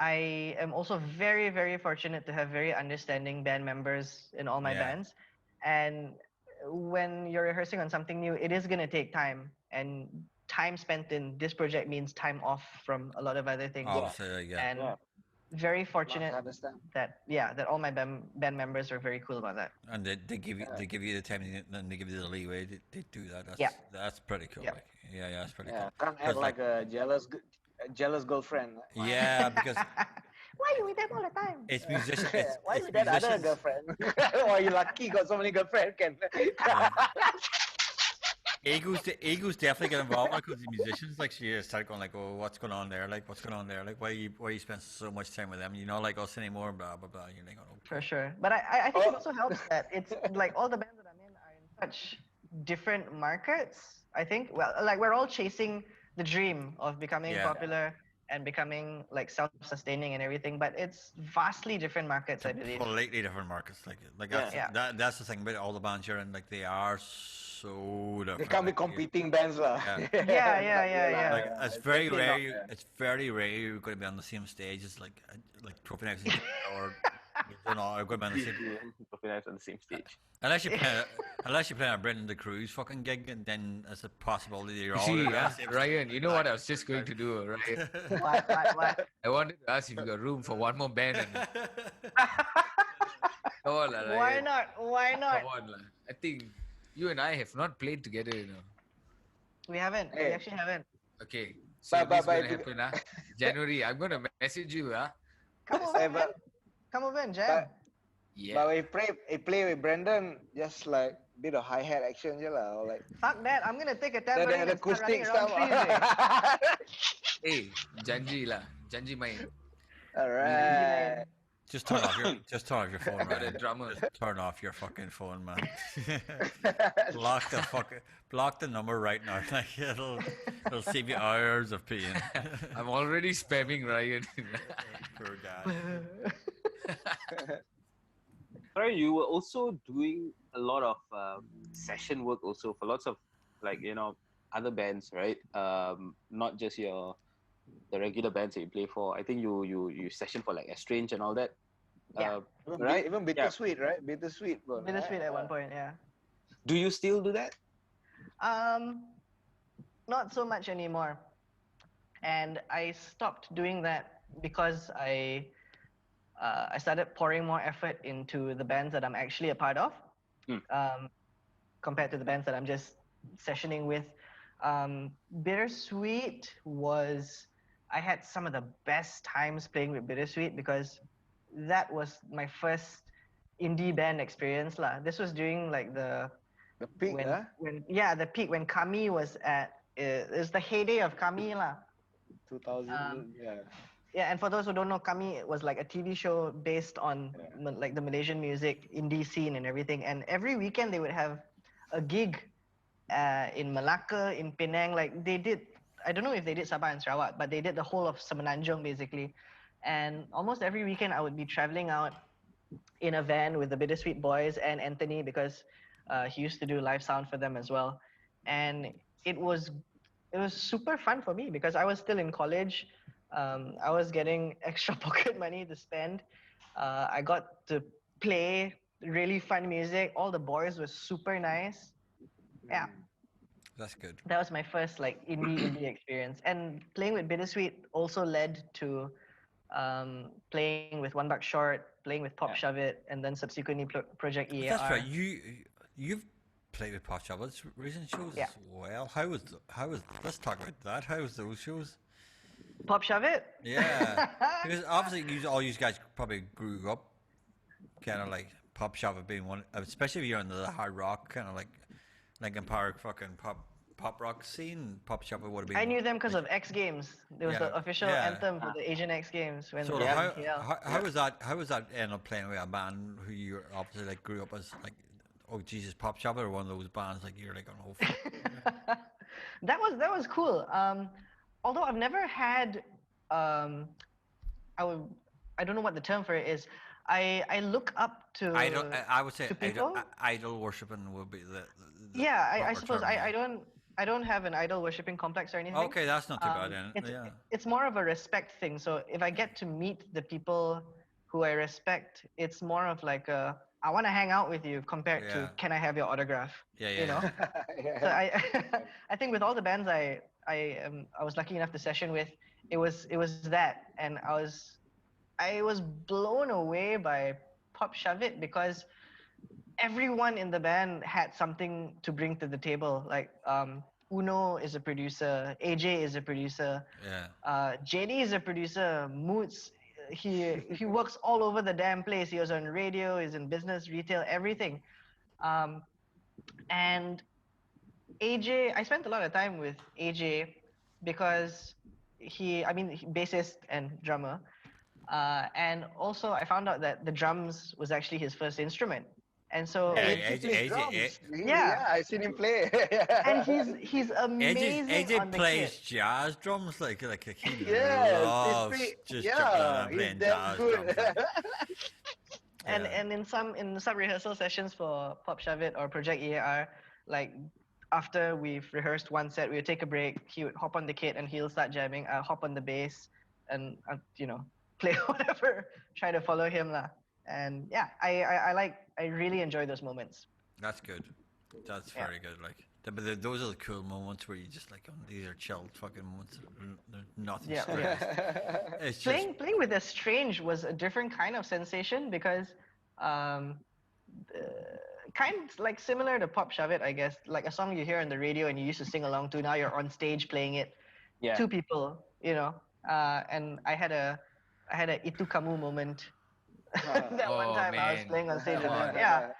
I am also very, very fortunate to have very understanding band members in all my bands. And when you're rehearsing on something new, it is going to take time. And time spent in this project means time off from a lot of other things. And very fortunate that all my band members are very cool about that. And they give you the time and they give you the leeway to do that. That's pretty cool. Yeah, like, that's pretty cool. Can't act like a jealous girlfriend. Yeah, because why you with them all the time? It's musicians. Why with that other girlfriend? Why you lucky got so many girlfriends? Egos definitely get involved because the musicians like she start going like, oh, what's going on there? Like what's going on there? Like why you spend so much time with them? You know, like us anymore, blah blah blah. You're like, oh, for sure. But I think it also helps that it's like all the bands that I'm in are in such different markets. I think like we're all chasing the dream of becoming popular and becoming like self-sustaining and everything, but it's vastly different markets. I believe completely different markets. Like that's the thing about all the bands you're in. Like they are so different. They can't be competing bands, lah. Yeah. Like it's very rare. It's very rare you're going to be on the same stage as like Trophy Knives or are going to be on the same Trophy Knives on the same stage. Unless you play a Brendan the Cruise fucking gig, and then it's a possibility you're all. See, Ryan, you know what I was just going to do, right? What? I wanted to ask if you got room for one more band. Come on, Why not? Come on, I think you and I have not played together, We haven't. We actually haven't. Okay. So this is going to happen, January. I'm going to message you, Come over, man. Come over and jam. But when you play with Brandon, just like bit of hi-hat action je lah, or like Fuck that. I'm gonna take a tambourine and start running acoustic around stuff. trees. Hey, janji lah. Janji main. Alright. Just turn off your phone, Got a man. drummer. Just turn off your fucking phone, man. block the number right now. Like it'll save you hours of pain. I'm already spamming Ryan. Poor guy. Sorry, you were also doing a lot of session work also for lots of other bands, right? Not just the regular bands that you play for. I think you session for like Estrange and all that. Yeah. Right? Even Bittersweet, right? Bittersweet. Bro, Bittersweet at one point, yeah. Do you still do that? Not so much anymore. And I stopped doing that because I started pouring more effort into the bands that I'm actually a part of, compared to the bands that I'm just sessioning with. Bittersweet I had some of the best times playing with Bittersweet because that was my first indie band experience lah. This was during like the peak, the peak when Kami was at it was the heyday of Kami lah. 2000, yeah. Yeah, and for those who don't know, Kami was like a TV show based on like the Malaysian music indie scene and everything. And every weekend they would have a gig in Malacca, in Penang. Like they did, I don't know if they did Sabah and Sarawak, but they did the whole of Semenanjung basically. And almost every weekend I would be traveling out in a van with the Bittersweet Boys and Anthony because he used to do live sound for them as well. And it was super fun for me because I was still in college. I was getting extra pocket money to spend. I got to play really fun music. All the boys were super nice. Yeah. That's good. That was my first like indie experience. And playing with Bittersweet also led to playing with One Buck Short, playing with Pop Shove It, and then subsequently Project EAR. That's right. You've played with Pop Shove It's recent shows as well. How was let's talk about that. How was those shows? Pop Shove It? Yeah. Because obviously all you guys probably grew up kind of like Pop Shove It being one, especially if you're in the hard rock kind of like Linkin Park fucking pop rock scene. Pop Shove It would have been. I knew them because of X Games. There was the official anthem for the Asian X Games. When so how was that? How was that end up playing with a band who you obviously like grew up as like, oh Jesus, Pop Shove It, or one of those bands like you're like oh. That was cool. Although I've never had, I don't know what the term for it is. I look up to. I would say idol worshiping would be the I suppose term, I don't have an idol worshipping complex or anything. Okay, that's not too bad then. It's more of a respect thing. So if I get to meet the people who I respect, it's more of like I want to hang out with you compared to can I have your autograph? You know. So I think with all the bands I was lucky enough to session with, it was that, and I was blown away by Pop Shove It because everyone in the band had something to bring to the table. Like Uno is a producer, AJ is a producer, JD is a producer, Moots, he works all over the damn place. He was on radio, he's in business, retail, everything. And AJ, I spent a lot of time with AJ because bassist and drummer. And also I found out that the drums was actually his first instrument. And so I've seen him play. And he's amazing. AJ plays kit. jazz drums like he loves just jumping around playing jazz drums. And in some rehearsal sessions for Pop Shove It or Project EAR, like after we've rehearsed one set, we would take a break. He would hop on the kit and he'll start jamming. I'll hop on the bass and play whatever, try to follow him lah. And I really enjoy those moments. That's good. That's very good. Like, but those are the cool moments where you just like, these are chilled fucking moments. There's nothing stressed. It's playing with Estrange was a different kind of sensation because, kind of like similar to Pop Shove It, I guess. Like a song you hear on the radio and you used to sing along to. Now you're on stage playing it. Two people, and I had a I had a Itu Kamu moment. Ah. That one Oh, time I was man. playing on stage Come with them. on. Yeah.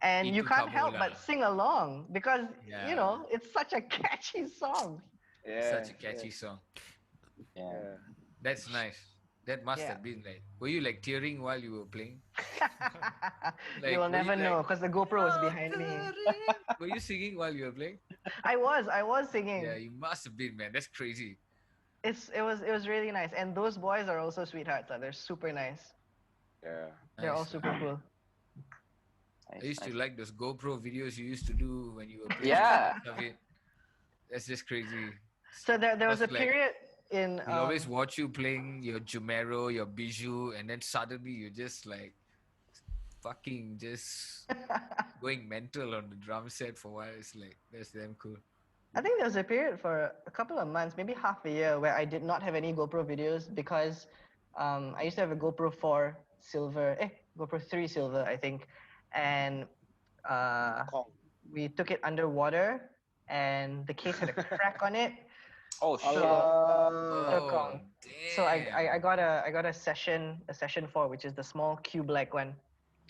And you Itu can't Kamu help lah. but sing along because Yeah. you know it's such a catchy song. Yeah, Such a catchy song. Yeah. yeah. That's nice. That must Yeah. have been like. Were you like tearing while you were playing? You will were never know like, because the GoPro was behind me. Were you singing while you were playing? I was singing. Yeah, you must have been, man. That's crazy. It was really nice, and those boys are also sweethearts. They're super nice. Yeah. They're all Nice, super man. cool. I used to Nice. like those GoPro videos you used to do when you were playing. Yeah. Stuff it. That's just crazy. So there was a Because, like, period in we'll always watch you playing your Jumero, your Bijou, and then suddenly you're just like fucking just going mental on the drum set for a while. It's like that's damn cool. I think there was a period for a couple of months, maybe half a year, where I did not have any GoPro videos because I used to have a GoPro 4 silver, GoPro 3 silver, I think, and Kong. we took it underwater, and the case had a crack on it. Oh shit. Allah. Kong. Damn. So I got a session 4, which is the small cube-like one,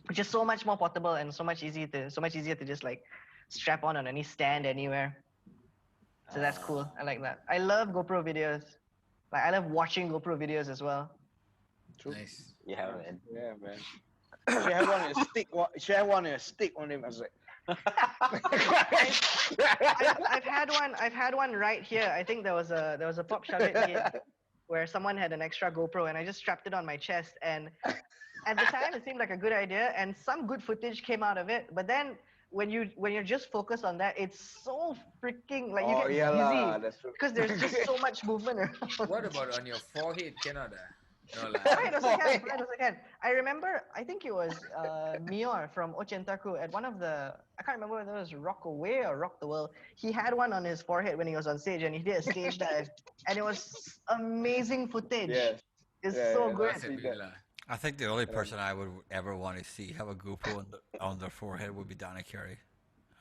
which is so much more portable and so much easier to just like strap on any stand anywhere. So that's cool. I like that. I love GoPro videos. Like I love watching GoPro videos as well. True. Nice. Yeah, man. Yeah, man. Should have one on your stick. Should have one on your stick on him. I was like, I've had one right here. I think there was a Pop Shove It game where someone had an extra GoPro and I just strapped it on my chest, and at the time it seemed like a good idea and some good footage came out of it, but then when you're just focused on that, it's so freaking like you oh get yeah lah, dizzy that's true. because there's just so much movement around. What about on your forehead? Cannot. No, like, Right, also can. I remember, I think it was Mior from Ochentaku at one of the, I can't remember whether it was Rock Away or Rock the World. He had one on his forehead when he was on stage and he did a stage dive. And it was amazing footage. Yes. It's Yeah, so yeah, good. must have been lah. I think the only person I would ever want to see have a GoPro on their forehead would be Danny Carey.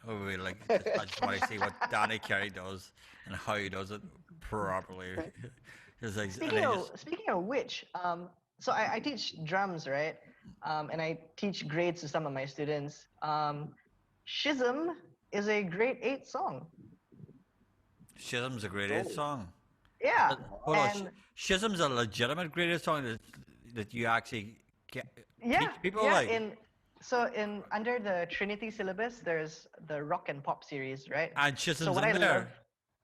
I would be like, I just want to see what Danny Carey does and how he does it properly. Just like, Speaking of which, so I teach drums, right? And I teach grades to some of my students. Schism is a grade 8 song. Schism's a grade 8 song. Yeah. Hold on, and Schism's a legitimate grade 8 song that you actually teach people like. In under the Trinity syllabus, there's the rock and pop series, right? And Schism's what in I there. love-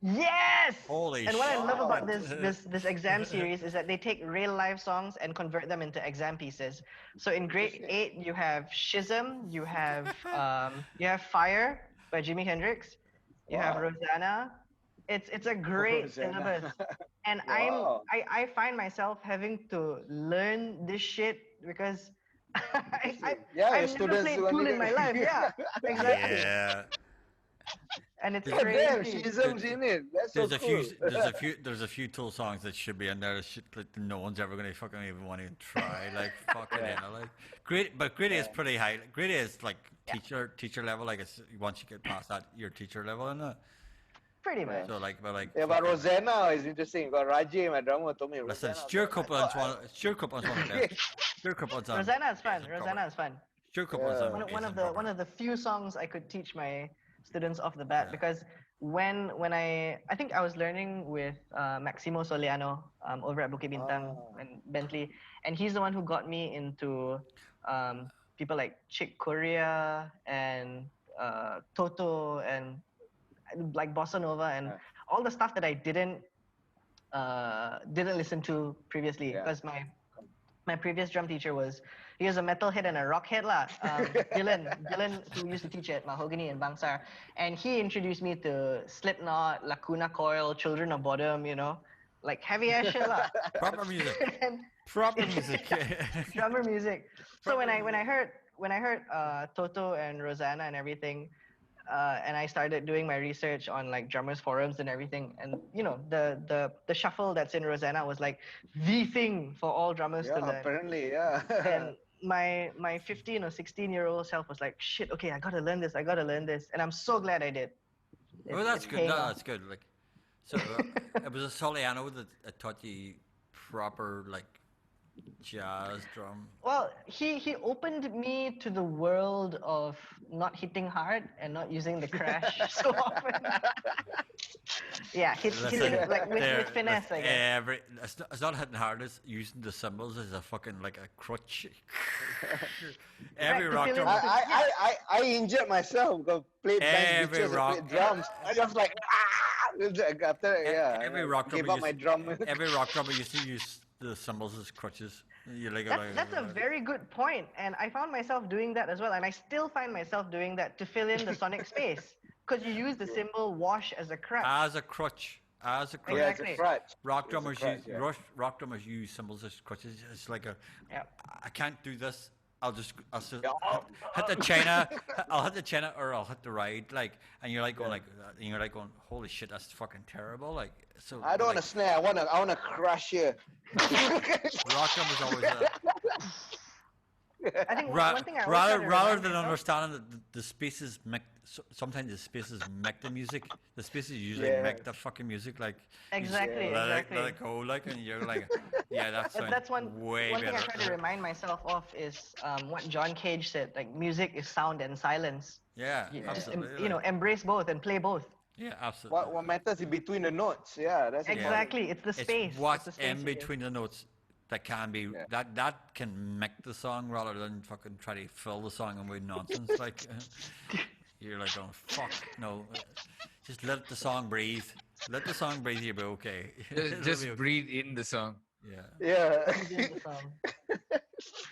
Yes. Holy And what I love about shit. this exam series is that they take real life songs and convert them into exam pieces. So in grade 8, you have Schism, you have Fire by Jimi Hendrix, you have Wow. Rosanna. It's a great Rosanna. syllabus, and Wow. I find myself having to learn this shit because Yeah, your I've never students played want pool to in my do- life. Yeah, exactly. Yeah. And it's God damn, crazy. Schism's in it. That's so There's a cool. there's a few Tool songs that should be in there that no one's ever gonna fucking even want to try. Like fucking hell, like grade, but grade A is pretty high. Grade A is like teacher level. Like it's once you get past that, your teacher level and that. Pretty much. So like, but like. Yeah, but fucking- Rosanna is interesting. Got Rajay, my drummer, told me. Listen, Rosanna, Stuart I was like, Copeland's one. Stuart Copeland's one of the best. Stuart Copeland's on. Rosanna is fun. Rosanna is fun. Stuart Copeland's on. One of the few songs I could teach my students off the bat because when I think I was learning with Maximo Soliano over at Bukit Bintang and Bentley, and he's the one who got me into people like Chick Corea and Toto and like bossa nova and all the stuff that I didn't listen to previously because my previous drum teacher was a metalhead and a rockhead lah. Dylan, who used to teach at Mahogany in Bangsar, and he introduced me to Slipknot, Lacuna Coil, Children of Bodom, like heavy ass shit lah. Proper music. And Proper music. drummer music. So when I heard Toto and Rosanna and everything, and I started doing my research on like drummers forums and everything, and the shuffle that's in Rosanna was like the thing for all drummers to learn. Apparently, yeah. And my 15 or 16-year-old self was like, shit, okay, I gotta learn this, and I'm so glad I did. Well, that's good. paying No, off. that's good. Like, so it was a Soliano that taught you proper like Jazz drum. Well, he opened me to the world of not hitting hard and not using the crash so often. Yeah, hitting like with finesse, I guess. It's not hitting hard. It's using the cymbals as a fucking like a crutch. Every Right, to rock fill in drummer. I injured myself because played bass Every bitches and rock- played drums. I just like after Every I rock drummer. gave up my drum. Every rock drummer used to use the cymbals as crutches. You like That's a very good point, and I found myself doing that as well, and I still find myself doing that to fill in the sonic space because you use the cymbal wash as a crutch. as a crutch. As a crutch. Yeah, it's a Exactly. crutch. Rock It's a drummers crutch, use yeah. rock drummers use cymbals as crutches. It's like a Yeah. I can't do this. I'll just Yeah. hit the china. I'll hit the china or I'll hit the ride. Like, and you're like going like, and you're like going, holy shit, that's fucking terrible. Like, so I don't want like, to snare. I wanna crush you. rock drummers always. I think Ra- one thing I always rather try to rather remind than myself- understanding that the spaces make sometimes the spaces make the music. The spaces usually Yeah. make the fucking music. Like Exactly, you just let exactly. it, let it go. Like, and you're like, yeah, that sounds That's one way thing I better. try to remind myself of is what John Cage said, like music is sound and silence. Yeah, Just absolutely. embrace both and play both. Yeah, absolutely. What matters is between the notes. Yeah, that's important. Exactly, it's the space. It's what's the space in you give. between the notes that can be Yeah. that can make the song rather than fucking try to fill the song in with nonsense. Like you're like, oh fuck no, just let the song breathe. Let the song breathe. You'll be okay. It'll Just be okay. breathe in the song. Yeah. Yeah. Just the song.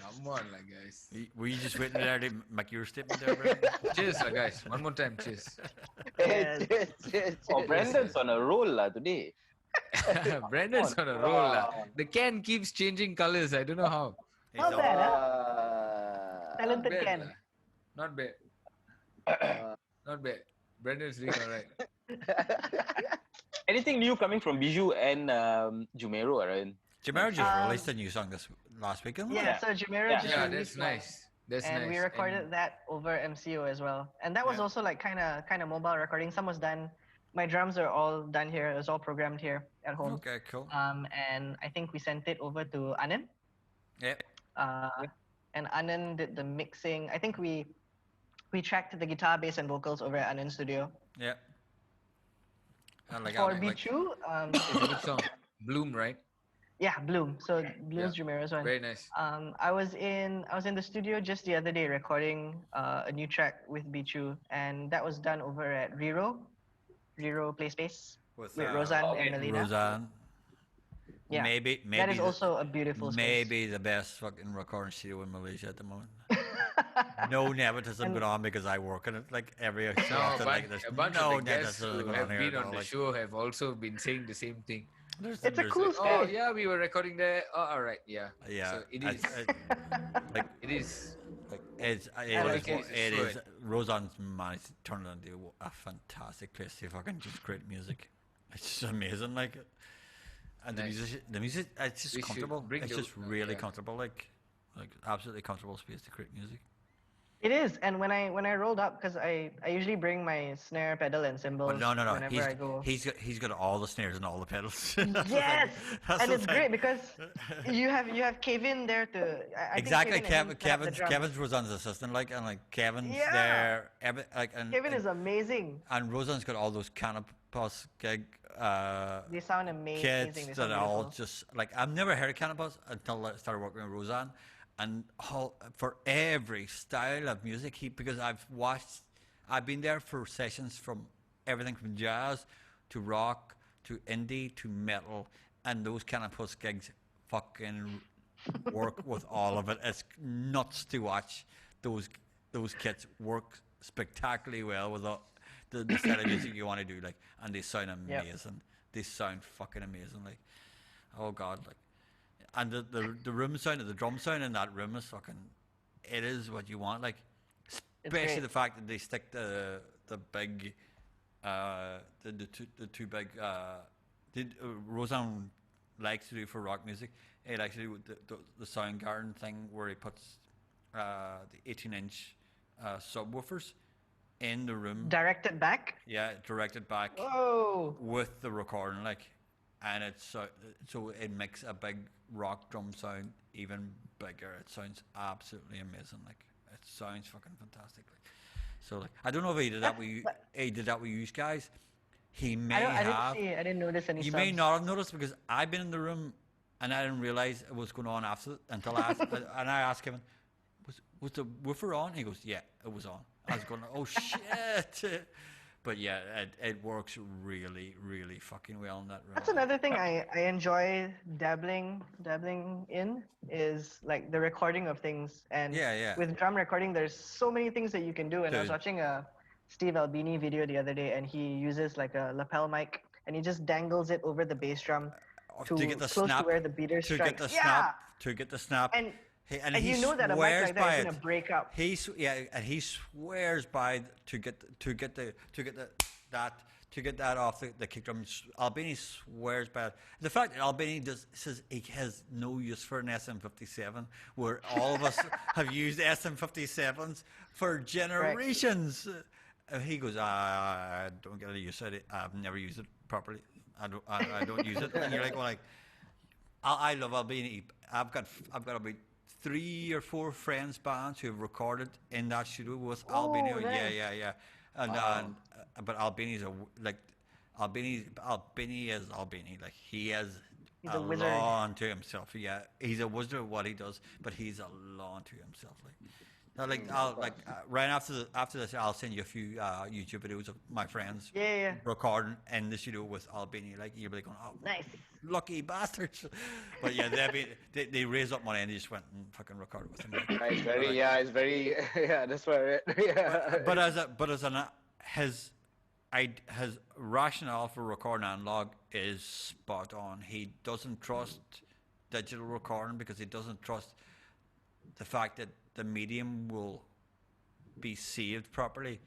Come on, like guys. Were you just waiting there to make your statement there, Brandon? Cheers, like guys. One more time, cheers. Yes. Yes. Oh, Brandon's on a roll today. Brandon's on a roll. The can keeps changing colors. I don't know how. It's Not all- bad, huh? Talented Not bad, Ken. lah. Not bad. Not bad. Brandon's doing alright. Anything new coming from Bijou and Jumero, Ryan? Jamero just Um, released a new song this last weekend. Yeah, so Jumeirah Yeah. just Yeah, released that's one, nice. That's and nice. we recorded that over MCO as well. And that was Yeah. also like kind of mobile recording. Some was done. My drums are all done here. It was all programmed here at home. Okay, cool. And I think we sent it over to Anand. Yeah. And Anand did the mixing. I think we tracked the guitar, bass, and vocals over at Anand's studio. Yeah. I like For Alec, like- Bichu, It's a good song. Bloom, right? yeah, Bloom. So Bloom's Jumeirah's one. Very nice. I was in the studio just the other day recording a new track with Bichu, and that was done over at Riro Play Space with Roseanne okay. and Melina. Roseanne. Yeah, Maybe that is the- also a beautiful space. maybe the best fucking recording studio in Malaysia at the moment. No nepotism And- going on because I work in it like every so No, often, but like there's a bunch no of the guests nepotism who going have on here. been at on all, the like, show have also been saying the same thing. there's- It's a there's- cool Oh, space. yeah, we were recording there. Oh, all right, yeah. Yeah, So it it's- is. like It is. it's like it. it It's is. Roseanne's managed to turn it into a fantastic place to fucking just create music. It's just amazing, like, and Nice. the music, it's just We should comfortable. bring It's the- just really yeah. comfortable, like absolutely comfortable space to create music. It is, and when I rolled up, because I usually bring my snare pedal and cymbals But no. whenever I go. He's got all the snares and all the pedals. Yes, That's and the it's thing. great because you have Kevin there to I think Exactly, Kevin and him set up the drums. Kevin's Roseanne's assistant, like, and like Kevin's Yeah. there, and Kevin is amazing. and Roseanne's got all those Canopus gig They sound amazing. kids They that sound are all beautiful. just like I've never heard of Canopus until I started working with Roseanne, and for every style of music, because I've been there for sessions from everything from jazz to rock to indie to metal, and those Canopus gigs fucking work with all of it. It's nuts to watch those kids work spectacularly well with the style of music you want to do, like, and they sound Yep. amazing. They sound fucking amazing, like, oh god, like, and the room sound, the drum sound in that room is fucking, it is what you want, like, especially great. the fact that they stick the big, the two big, Roseanne likes to do for rock music. It actually the Soundgarden thing where he puts the 18-inch subwoofers in the room. Directed back. Yeah, directed back Whoa. with the recording, like, and it's so it makes a big rock drum sound even bigger. It sounds absolutely amazing. Like it sounds fucking fantastic. Like, so like I don't know if he did that with you. He did that with you guys. He may I didn't have. see. I didn't notice any You subs. may not have noticed because I've been in the room and I didn't realize it was going on after until I asked, and I asked him, was the woofer on? He goes, yeah, it was on. I was going, oh shit. But yeah, it works really, really fucking well in that room. That's another thing I enjoy dabbling in is like the recording of things. And Yeah. with drum recording, there's so many things that you can do. And I was Dude. watching a Steve Albini video the other day, and he uses like a lapel mic, and he just dangles it over the bass drum To get the close snap, to where the beater to strikes. get the Yeah. snap, to get the snap. And And you he know that a mic swears like by that is it. gonna break up. And he swears by to get that off the kick drum. Albini swears by it. The fact that Albini says he has no use for an SM57, where all of us have used SM57s for generations. He goes, I don't get a use of it. I've never used it properly. I don't use it. And you're like, well, like, I love Albini. I've got about 3 or 4 friends bands who have recorded in that studio with Albini. nice. Yeah. And but Albini is Albini. Like he has He's a a wizard. law unto himself. Yeah, he's a wizard of what he does, but he's a law unto himself. Right after this, I'll send you a few YouTube videos of my friends Yeah. recording in the studio with Albini. Like you'll be going, oh, Nice. lucky bastards. But yeah, they raised up money and they just went and fucking recorded with him. Like, It's very that's why his rationale for recording analog is spot on. He doesn't trust digital recording because he doesn't trust the fact that the medium will be saved properly,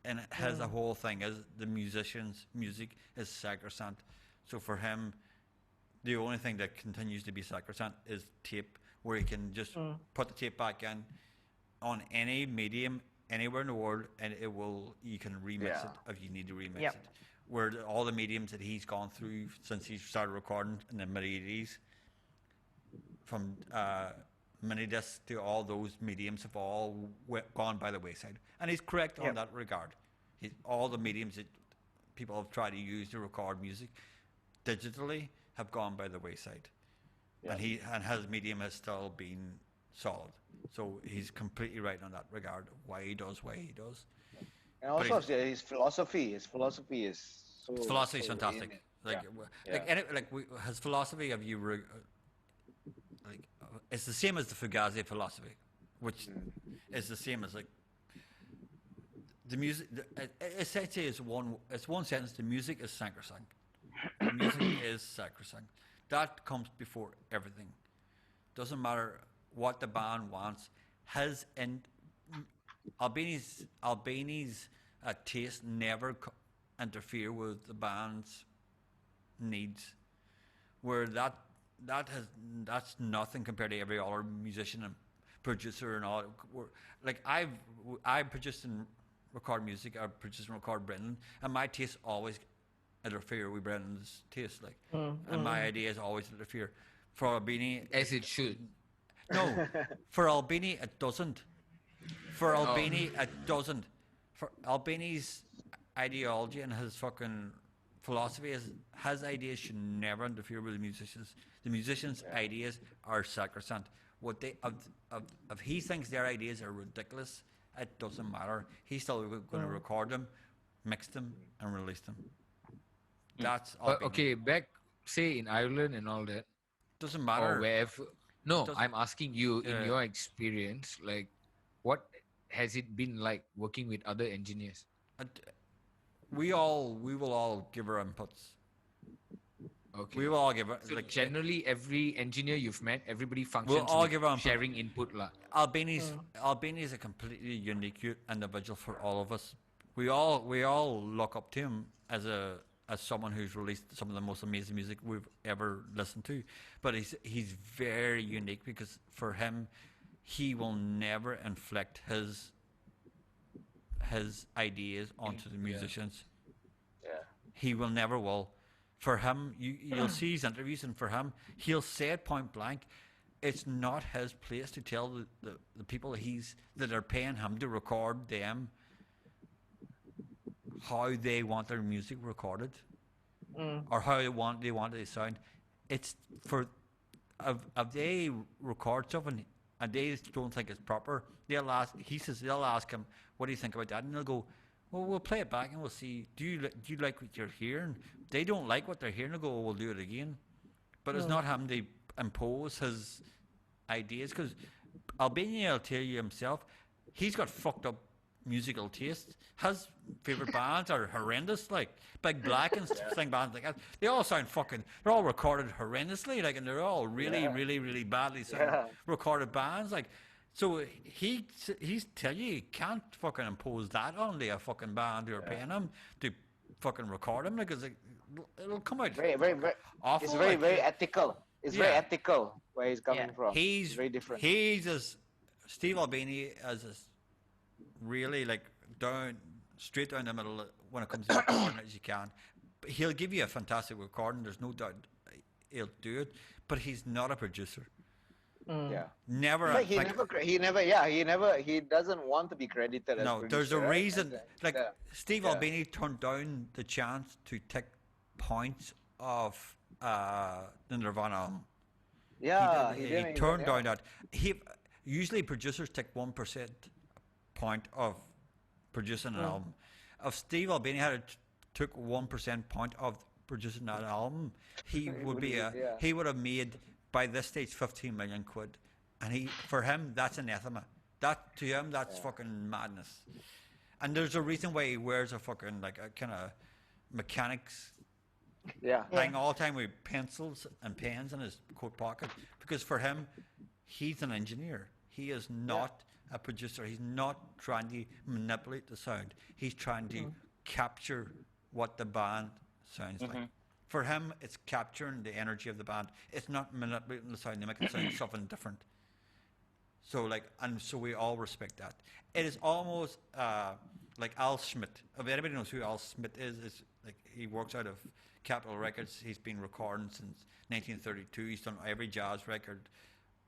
and his whole thing is the musician's music is sacrosanct. So for him, the only thing that continues to be sacrosanct is tape, where he can just put the tape back in on any medium anywhere in the world, and you can remix it if you need to remix Yep. it. Where all the mediums that he's gone through since he started recording in the mid '80s, from mini discs to all those mediums have all gone by the wayside, and he's correct on that regard. All the mediums that people have tried to use to record music digitally have gone by the wayside, and his medium has still been solid. So he's completely right on that regard. Why he does. And also his philosophy is so. His philosophy is so fantastic. His philosophy of it's the same as the Fugazi philosophy, which is the same as like the music. Essentially, it's one sentence. The music is sacrosanct. The music is sacrosanct. That comes before everything. Doesn't matter what the band wants. Albini's taste never interfere with the band's needs, where that's nothing compared to every other musician and producer and all. Like I produced and record music. I produced and record Brendan, and my taste always interfere with Brendan's taste. Like, and my ideas always interfere. For Albini, As it should. no, for Albini it doesn't. For Albini it doesn't. For Albini's ideology and his fucking philosophy is his ideas should never interfere with the musicians. The musicians' ideas are sacrosanct. What they if he thinks their ideas are ridiculous, it doesn't matter. He's still going to record them, mix them, and release them. That's Albini. Okay, back say in Ireland and all that, Doesn't matter. or wherever. No, Doesn't- I'm asking you in Yeah. your experience, like, what has it been like working with other engineers? We will all give our inputs. Okay. We will all give it. So Like generally, every engineer you've met, everybody functions all with give our input. sharing input, lah. Albini is a completely unique individual for all of us. We all look up to him as someone who's released some of the most amazing music we've ever listened to. But he's very unique because for him, he will never inflict his ideas onto the musicians. Yeah. He will never will. For him, you'll see his interviews, and for him, he'll say it point blank. it's not his place to tell the people that are paying him to record them how they want their music recorded or how they want it to sound. It's for if they record stuff and they don't think it's proper, they'll ask him, what do you think about that? And they'll go, well, we'll play it back and we'll see, do you like what you're hearing? They don't like what they're hearing, they'll go, we'll do it again. But it's not him to impose his ideas, because Albania will tell you himself, he's got fucked up musical taste. His favourite bands are horrendous, like Big Black and thing bands like that. They all sound fucking, they're all recorded horrendously, like, and they're all really, really, really badly recorded bands, like. So he's telling you can't fucking impose that on a fucking band who are paying him to fucking record him, because it'll come out Very, very, very. awful. It's very, like, very ethical. It's very ethical where he's coming from. He's it's very different. He's as Steve Albini as really like straight down the middle when it comes to recording as you can. But he'll give you a fantastic recording. There's no doubt he'll do it. But he's not a producer. Yeah. Never. Like he doesn't want to be credited as No, producer, there's a right? reason. Like Yeah. Steve Albini turned down the chance to take points of the Nirvana album. Yeah, He turned down that. Usually producers take 1% point of producing an album. If Steve Albini took 1% point of producing that album, he would have made by this stage 15 million quid, and for him that's anathema. That to him that's fucking madness. And there's a reason why he wears a fucking like a kind of mechanics thing all the time with pencils and pens in his coat pocket, because for him he's an engineer. He is not a producer. He's not trying to manipulate the sound. He's trying to capture what the band sounds like. For him, it's capturing the energy of the band. It's not manipulating the sound to make it sound something different. So so we all respect that. It is almost like Al Schmidt. If anybody knows who Al Schmidt is like he works out of Capitol Records. He's been recording since 1932. He's done every jazz record,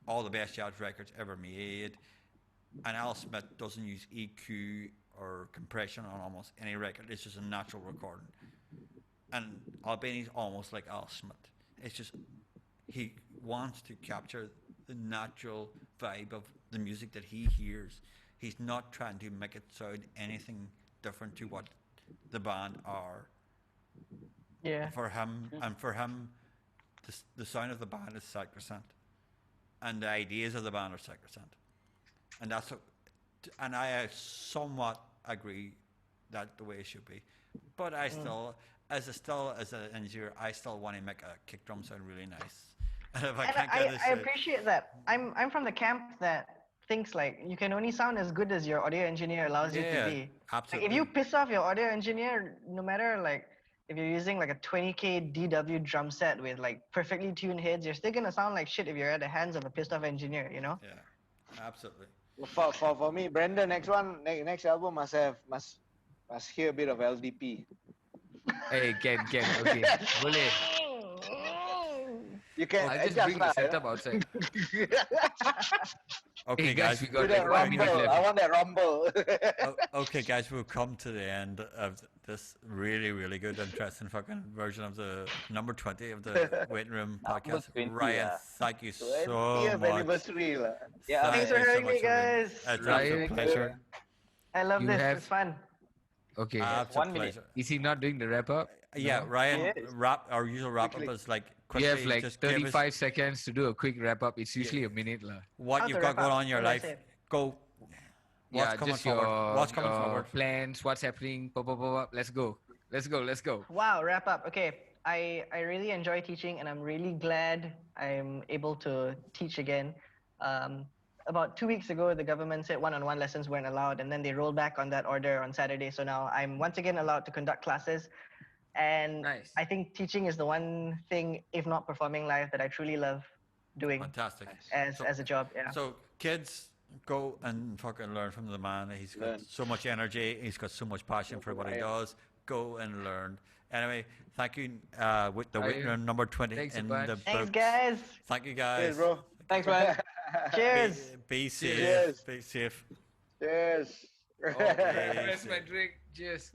all the best jazz records ever made. And Al Schmidt doesn't use EQ or compression on almost any record. It's just a natural recording. And Albini's almost like Al Schmidt. It's just he wants to capture the natural vibe of the music that he hears. He's not trying to make it sound anything different to what the band are. Yeah. For him, the sound of the band is sacrosanct, and the ideas of the band are sacrosanct, and and I somewhat agree that the way it should be. But I still. As an engineer, I still want to make a kick drum sound really nice. And if I appreciate that. I'm from the camp that thinks like you can only sound as good as your audio engineer allows you to be. Absolutely. Like, if you piss off your audio engineer, no matter like if you're using like a 20K DW drum set with like perfectly tuned heads, you're still gonna sound like shit if you're at the hands of a pissed off engineer, you know? Yeah, absolutely. For me, Brandon, next next album must hear a bit of LDP. Hey, okay. Boleh. You can I'll just bring the setup outside. Okay, Hey, guys, we Do got that like 1 minute rumble. I left. want that rumble. okay, guys, we've come to the end of this really, really good, interesting fucking version of the number 20 of the Waiting Room podcast. 20, Ryan, thank you so 20th much. anniversary. Yeah, thanks for you so having much me, for being- guys. It's Ryan, a pleasure. I love You this. have- It's fun. Okay. Absolute 1 minute. pleasure. Is he not doing the wrap up? Yeah, No? Ryan, Yes. our usual wrap up is like We quickly, have like just give us 35 seconds to do a quick wrap up. It's usually a minute lah. what How's you've the got wrap going up? on in your What do I life. say? Go. What's coming just forward? What's coming your forward? plans, what's happening, pop. Let's go. Wow, wrap up. Okay, I really enjoy teaching, and I'm really glad I'm able to teach again. About 2 weeks ago, the government said one-on-one lessons weren't allowed, and then they rolled back on that order on Saturday. So now I'm once again allowed to conduct classes, and Nice. I think teaching is the one thing, if not performing live, that I truly love doing Fantastic. as a job. Yeah. So kids, go and fucking learn from the man. He's got Learn. so much energy. He's got so much passion for what he does. Go and learn. Anyway, thank you. With the Ryan, waiting room number 20 thanks a in bunch. the Thanks, books. guys. Thank you, guys. Cheers, bro. Thanks, man. Cheers. Be safe. Cheers. Be safe. Cheers. Oh, where's my drink? Cheers.